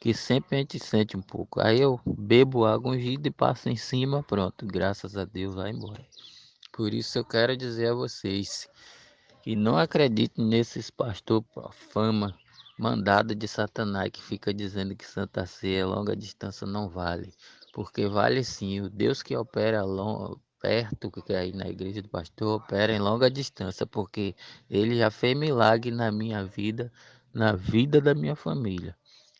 que sempre a gente sente um pouco. Aí eu bebo água ungida e passo em cima, pronto. Graças a Deus, vai embora. Por isso eu quero dizer a vocês que não acreditem nesses pastor fama mandado de Satanás que fica dizendo que Santa Ceia longa distância não vale. Porque vale sim. O Deus que opera perto, que é aí na igreja do pastor, opera em longa distância, porque ele já fez milagre na minha vida, na vida da minha família.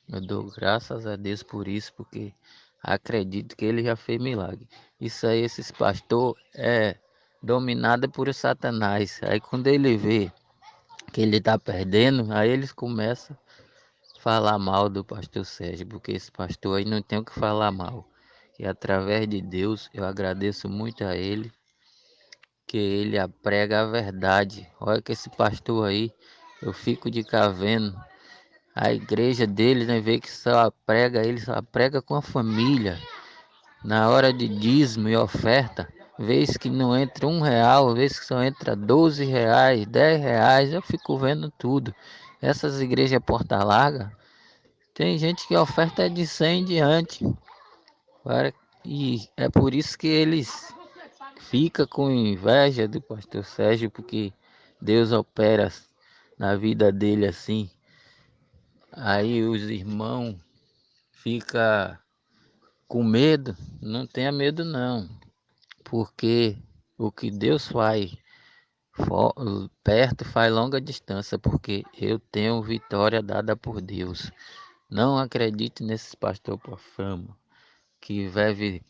Eu dou graças a Deus por isso, porque acredito que ele já fez milagre. Isso aí, esses pastor é dominado por Satanás. Aí quando ele vê que ele está perdendo, aí eles começam a falar mal do pastor Sérgio, porque esse pastor aí não tem o que falar mal. E através de Deus, eu agradeço muito a ele, que ele prega a verdade. Olha que esse pastor aí, eu fico de cá vendo a igreja dele, né, vê que só prega, ele só prega com a família. Na hora de dízimo e oferta, vez que não entra R$1, vez que só entra R$12, R$10, eu fico vendo tudo. Essas igrejas Porta Larga, tem gente que a oferta é de 100 em diante. E é por isso que eles ficam com inveja do pastor Sérgio, porque Deus opera na vida dele assim. Aí os irmãos ficam com medo. Não tenha medo não, porque o que Deus faz perto faz longa distância, porque eu tenho vitória dada por Deus. Não acredite nesses pastores por fama, que vive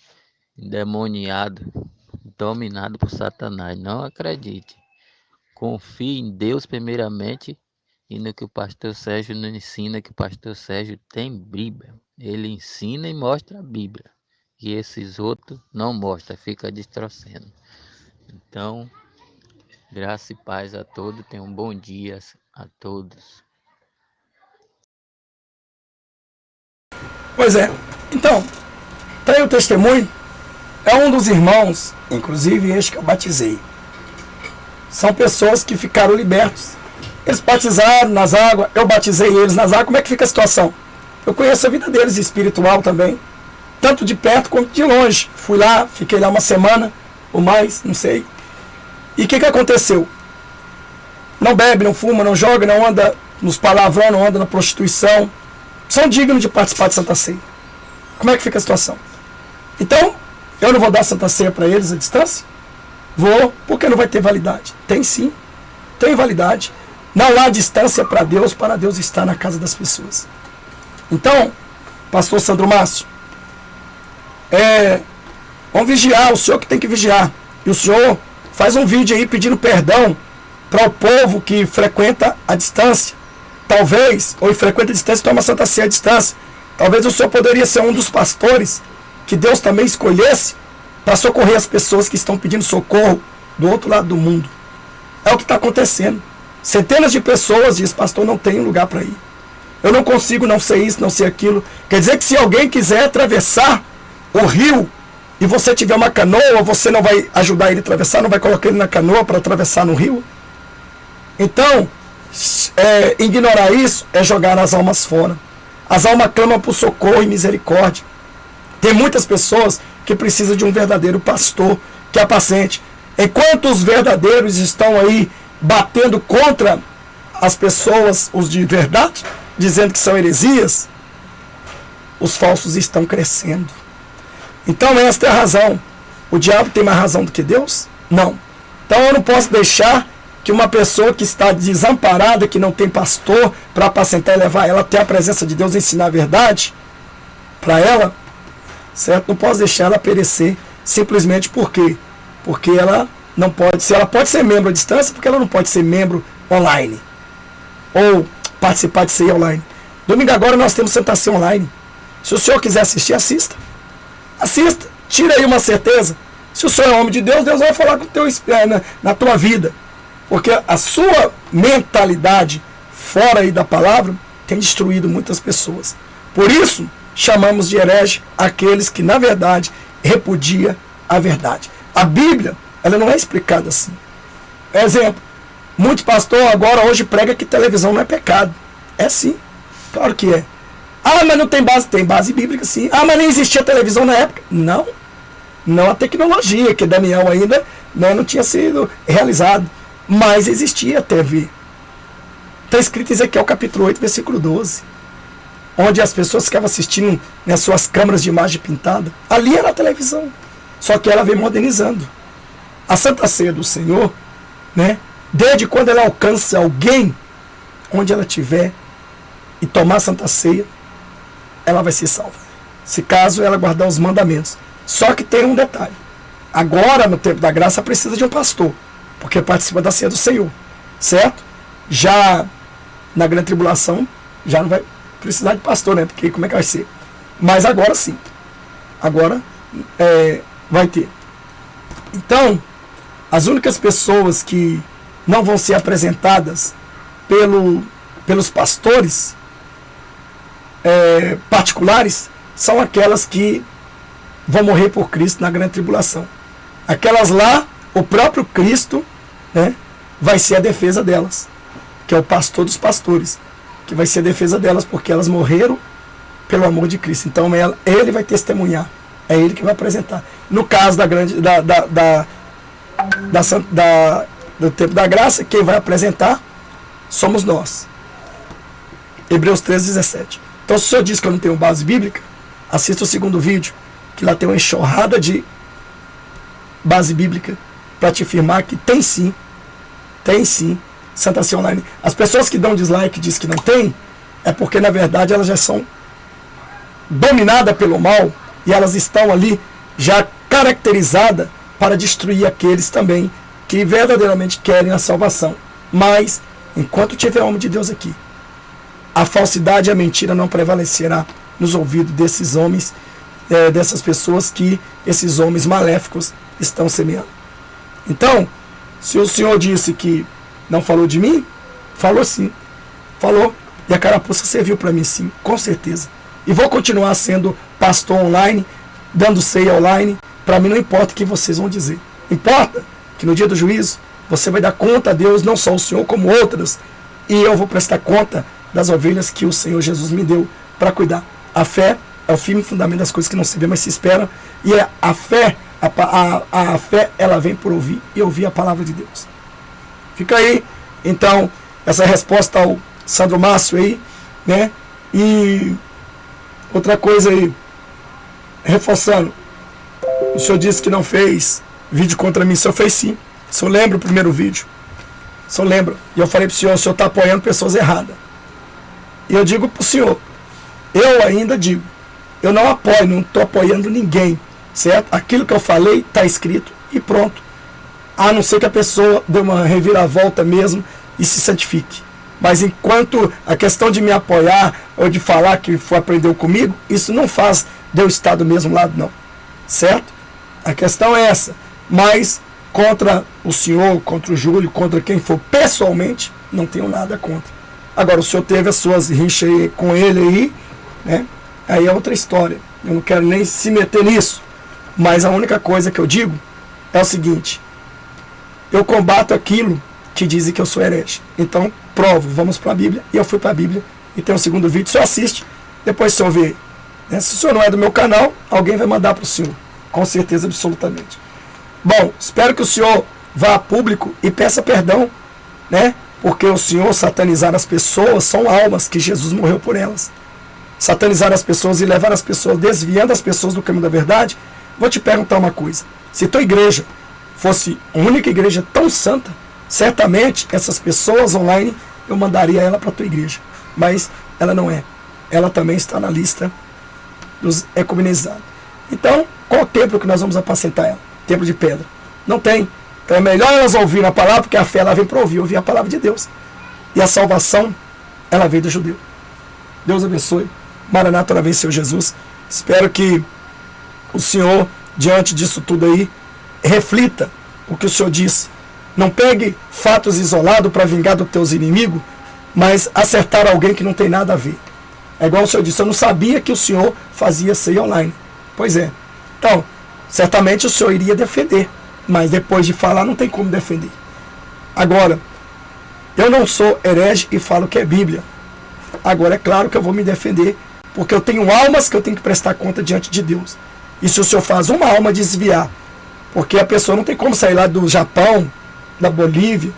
endemoniado, dominado por Satanás. Não acredite. Confie em Deus primeiramente e no que o pastor Sérgio nos ensina, que o pastor Sérgio tem Bíblia. Ele ensina e mostra a Bíblia. E esses outros não mostram, fica distorcendo. Então, graça e paz a todos. Tenham um bom dia a todos. Pois é. Então, tá aí o testemunho. É um dos irmãos, inclusive este que eu batizei. São pessoas que ficaram libertos. Eles batizaram nas águas, eu batizei eles nas águas. Como é que fica a situação? Eu conheço a vida deles espiritual também, tanto de perto quanto de longe. Fui lá, fiquei lá uma semana ou mais, não sei. E o que aconteceu? Não bebe, não fuma, não joga, não anda nos palavrão, não anda na prostituição. São dignos de participar de Santa Ceia. Como é que fica a situação? Então, eu não vou dar Santa Ceia para eles à distância? Vou, porque não vai ter validade. Tem sim, tem validade. Não há distância para Deus estar na casa das pessoas. Então, pastor Sandro Márcio, vamos vigiar, o senhor que tem que vigiar. E o senhor faz um vídeo aí pedindo perdão para o povo que frequenta a distância. Talvez, ou frequenta a distância, toma Santa Ceia à distância. Talvez o senhor poderia ser um dos pastores que Deus também escolhesse para socorrer as pessoas que estão pedindo socorro do outro lado do mundo. É o que está acontecendo. Centenas de pessoas dizem, pastor, não tem lugar para ir. Eu não consigo, não sei isso, não sei aquilo. Quer dizer que se alguém quiser atravessar o rio e você tiver uma canoa, você não vai ajudar ele a atravessar, não vai colocar ele na canoa para atravessar no rio? Então, ignorar isso é jogar as almas fora. As almas clamam por socorro e misericórdia. Tem muitas pessoas que precisam de um verdadeiro pastor que apacente. Enquanto os verdadeiros estão aí batendo contra as pessoas, os de verdade, dizendo que são heresias, os falsos estão crescendo. Então esta é a razão. O diabo tem mais razão do que Deus? Não. Então eu não posso deixar que uma pessoa que está desamparada, que não tem pastor para apacentar e levar ela até a presença de Deus e ensinar a verdade para ela, certo? Não posso deixar ela perecer simplesmente porque ela não pode ser. Ela pode ser membro à distância, porque ela não pode ser membro online ou participar de ceia online. Domingo agora nós temos Santa Ceia online. Se o senhor quiser assistir, assista. Assista, tira aí uma certeza. Se o senhor é homem de Deus, Deus vai falar com o teu, na tua vida. Porque a sua mentalidade fora aí da palavra tem destruído muitas pessoas. Por isso, chamamos de herege aqueles que, na verdade, repudia a verdade. A Bíblia, ela não é explicada assim. Exemplo, muitos pastores agora hoje pregam que televisão não é pecado. É sim, claro que é. Ah, mas não tem base. Tem base bíblica sim. Ah, mas nem existia televisão na época. Não. Não a tecnologia, que Daniel ainda não tinha sido realizado. Mas existia a TV. Está escrito em Ezequiel capítulo 8, versículo 12. Onde as pessoas ficavam assistindo nas suas câmeras de imagem pintada. Ali era a televisão. Só que ela vem modernizando. A Santa Ceia do Senhor, né, desde quando ela alcança alguém, onde ela estiver, e tomar a Santa Ceia, ela vai ser salva. Se caso ela guardar os mandamentos. Só que tem um detalhe. Agora, no tempo da graça, precisa de um pastor. Porque participa da ceia do Senhor. Certo? Já na grande tribulação, já não vai precisar de pastor, né? Porque como é que vai ser? Mas agora sim. Agora vai ter. Então, as únicas pessoas que não vão ser apresentadas pelos pastores particulares são aquelas que vão morrer por Cristo na grande tribulação. Aquelas lá, o próprio Cristo, né, vai ser a defesa delas, que é o pastor dos pastores, que vai ser a defesa delas, porque elas morreram pelo amor de Cristo. Então ele vai testemunhar, é ele que vai apresentar. No caso do tempo da graça, quem vai apresentar somos nós. Hebreus 13:17. Então, se o senhor diz que eu não tenho base bíblica, assista o segundo vídeo, que lá tem uma enxurrada de base bíblica para te afirmar que tem sim, Santa Ceia online. As pessoas que dão dislike e dizem que não tem, é porque na verdade elas já são dominadas pelo mal e elas estão ali já caracterizadas para destruir aqueles também que verdadeiramente querem a salvação. Mas, enquanto tiver homem de Deus aqui, a falsidade e a mentira não prevalecerá nos ouvidos desses homens, dessas pessoas que esses homens maléficos estão semeando. Então, se o senhor disse que não falou de mim, falou sim. Falou. E a carapuça serviu para mim sim, com certeza. E vou continuar sendo pastor online, dando ceia online. Para mim não importa o que vocês vão dizer. Importa que no dia do juízo você vai dar conta a Deus, não só o Senhor, como outras. E eu vou prestar conta das ovelhas que o Senhor Jesus me deu para cuidar. A fé é o firme fundamento das coisas que não se vê, mas se esperam. E a fé, a fé, ela vem por ouvir e ouvir a palavra de Deus. Fica aí, então, essa resposta ao Sandro Márcio aí, né? E outra coisa aí, reforçando, o senhor disse que não fez vídeo contra mim, o senhor fez sim. O senhor lembra o primeiro vídeo? O senhor lembra? E eu falei para o senhor está apoiando pessoas erradas. E eu digo para o senhor, eu ainda digo, eu não apoio, não estou apoiando ninguém, certo? Aquilo que eu falei está escrito e pronto. A não ser que a pessoa dê uma reviravolta mesmo e se santifique. Mas enquanto a questão de me apoiar ou de falar que aprendeu comigo, isso não faz de eu estar do mesmo lado, não. Certo? A questão é essa. Mas contra o senhor, contra o Júlio, contra quem for pessoalmente, não tenho nada contra. Agora, o senhor teve as suas rixas aí, com ele aí, né? Aí é outra história. Eu não quero nem se meter nisso. Mas a única coisa que eu digo é o seguinte: eu combato aquilo que dizem que eu sou herege. Então, provo, vamos para a Bíblia. E eu fui para a Bíblia. E tem um segundo vídeo, o senhor assiste, depois o senhor vê. Né? Se o senhor não é do meu canal, alguém vai mandar para o senhor. Com certeza, absolutamente. Bom, espero que o senhor vá a público e peça perdão, né? Porque o senhor satanizar as pessoas são almas que Jesus morreu por elas. Satanizar as pessoas e levar as pessoas, desviando as pessoas do caminho da verdade. Vou te perguntar uma coisa. Se tua igreja fosse a única igreja tão santa, certamente essas pessoas online, eu mandaria ela para a tua igreja. Mas ela não é. Ela também está na lista dos ecumenizados. Então, qual o templo que nós vamos apacentar ela? Templo de pedra. Não tem. Então é melhor elas ouvirem a palavra, porque a fé ela vem para ouvir a palavra de Deus. E a salvação, ela veio do judeu. Deus abençoe. Maranata, ela venceu Jesus. Espero que o Senhor, diante disso tudo aí, reflita o que o Senhor disse. Não pegue fatos isolados para vingar dos teus inimigos, mas acertar alguém que não tem nada a ver. É igual o Senhor disse, eu não sabia que o Senhor fazia ceia online. Pois é. Então, certamente o Senhor iria defender, mas depois de falar não tem como defender. Agora, eu não sou herege e falo que é Bíblia. Agora é claro que eu vou me defender, porque eu tenho almas que eu tenho que prestar conta diante de Deus. E se o Senhor faz uma alma desviar, porque a pessoa não tem como sair lá do Japão, da Bolívia,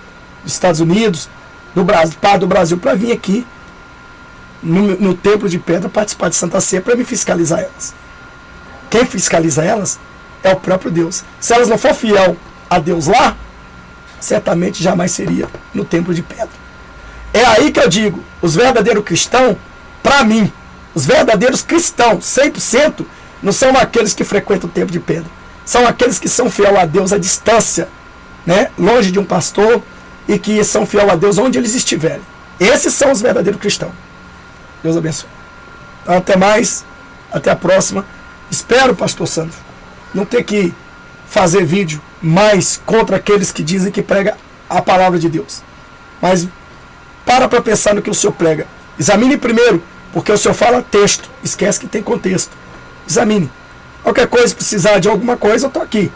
dos Estados Unidos, do Brasil para vir aqui no Templo de Pedra participar de Santa Ceia para me fiscalizar elas. Quem fiscaliza elas é o próprio Deus. Se elas não for fiel a Deus lá, certamente jamais seria no Templo de Pedra. É aí que eu digo, os verdadeiros cristãos, para mim, os verdadeiros cristãos, 100%, não são aqueles que frequentam o Templo de Pedra. São aqueles que são fiel a Deus à distância, né? Longe de um pastor, e que são fiel a Deus onde eles estiverem. Esses são os verdadeiros cristãos. Deus abençoe. Então, até mais, até a próxima. Espero, pastor Sandro, não ter que fazer vídeo mais contra aqueles que dizem que prega a palavra de Deus. Mas para pensar no que o senhor prega. Examine primeiro, porque o senhor fala texto, esquece que tem contexto. Examine. Qualquer coisa, precisar de alguma coisa, eu estou aqui.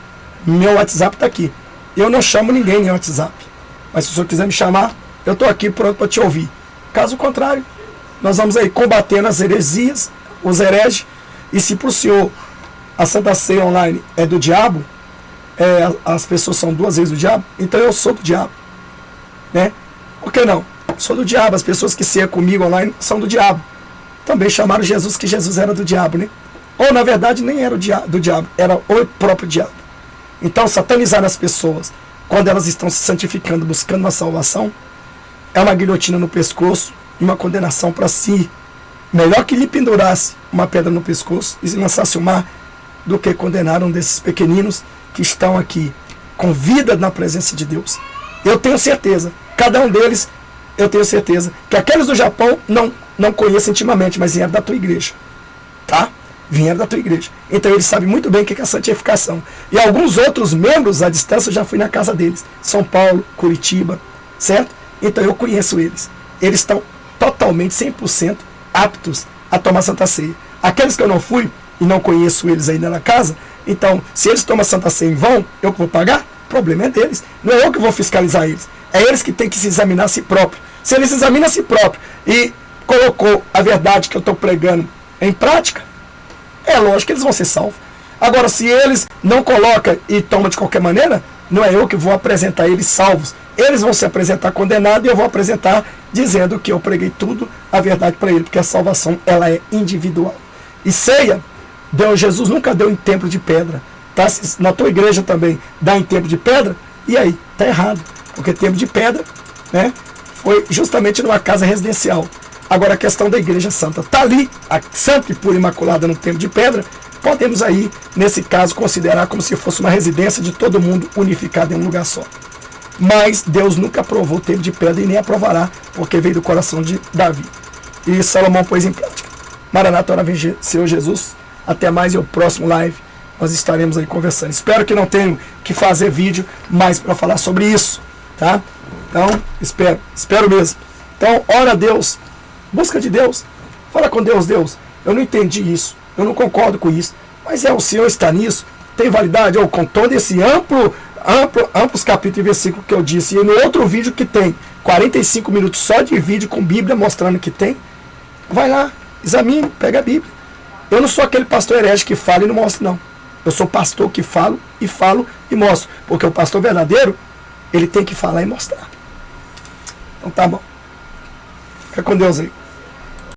Meu WhatsApp está aqui. Eu não chamo ninguém no WhatsApp. Mas se o senhor quiser me chamar, eu estou aqui pronto para te ouvir. Caso contrário, nós vamos aí combatendo as heresias, os hereges. E se para o senhor a Santa Ceia online é do diabo, as pessoas são duas vezes do diabo, então eu sou do diabo. Né? Por que não? Sou do diabo. As pessoas que ceiam comigo online são do diabo. Também chamaram Jesus que Jesus era do diabo, né? Ou na verdade nem era do diabo, era o próprio diabo. Então satanizar as pessoas quando elas estão se santificando, buscando uma salvação, é uma guilhotina no pescoço e uma condenação para si. Melhor que lhe pendurasse uma pedra no pescoço e lançasse o mar, do que condenar um desses pequeninos que estão aqui com vida na presença de Deus. Eu tenho certeza, cada um deles, eu tenho certeza que aqueles do Japão não conhecem intimamente, mas vieram da tua igreja. Tá? Vieram da tua igreja. Então eles sabem muito bem o que é a santificação. E alguns outros membros à distância eu já fui na casa deles. São Paulo, Curitiba, certo? Então eu conheço eles. Eles estão totalmente, 100% aptos a tomar Santa Ceia. Aqueles que eu não fui e não conheço eles ainda na casa, então se eles tomam Santa Ceia em vão, eu que vou pagar? O problema é deles. Não é eu que vou fiscalizar eles. É eles que têm que se examinar a si próprio. Se eles se examinam a si próprio e colocou a verdade que eu estou pregando em prática, é lógico que eles vão ser salvos. Agora, se eles não colocam e tomam de qualquer maneira, não é eu que vou apresentar eles salvos. Eles vão se apresentar condenados e eu vou apresentar dizendo que eu preguei tudo a verdade para ele, porque a salvação ela é individual. E ceia, Jesus nunca deu em templo de pedra. Tá? Na tua igreja também dá em templo de pedra, e aí? Está errado. Porque templo de pedra, né, foi justamente numa casa residencial. Agora a questão da igreja santa está ali, a santa e pura imaculada no templo de pedra, podemos aí, nesse caso, considerar como se fosse uma residência de todo mundo unificado em um lugar só. Mas Deus nunca aprovou o templo de pedra e nem aprovará, porque veio do coração de Davi. E Salomão pôs em prática. Maranata, ora vem Senhor Jesus. Até mais, e o próximo live nós estaremos aí conversando. Espero que não tenham que fazer vídeo mais para falar sobre isso, tá? Então, espero mesmo. Então, ora a Deus, busca de Deus, fala com Deus, Deus, eu não entendi isso, eu não concordo com isso, mas o Senhor está nisso, tem validade, ou com todo esse amplos capítulos e versículos que eu disse, e no outro vídeo que tem 45 minutos só de vídeo com Bíblia mostrando que tem, vai lá, examine, pega a Bíblia. Eu não sou aquele pastor herege que fala e não mostra, não. Eu sou pastor que falo e mostro. Porque o pastor verdadeiro, ele tem que falar e mostrar. Então tá bom. Fica com Deus aí.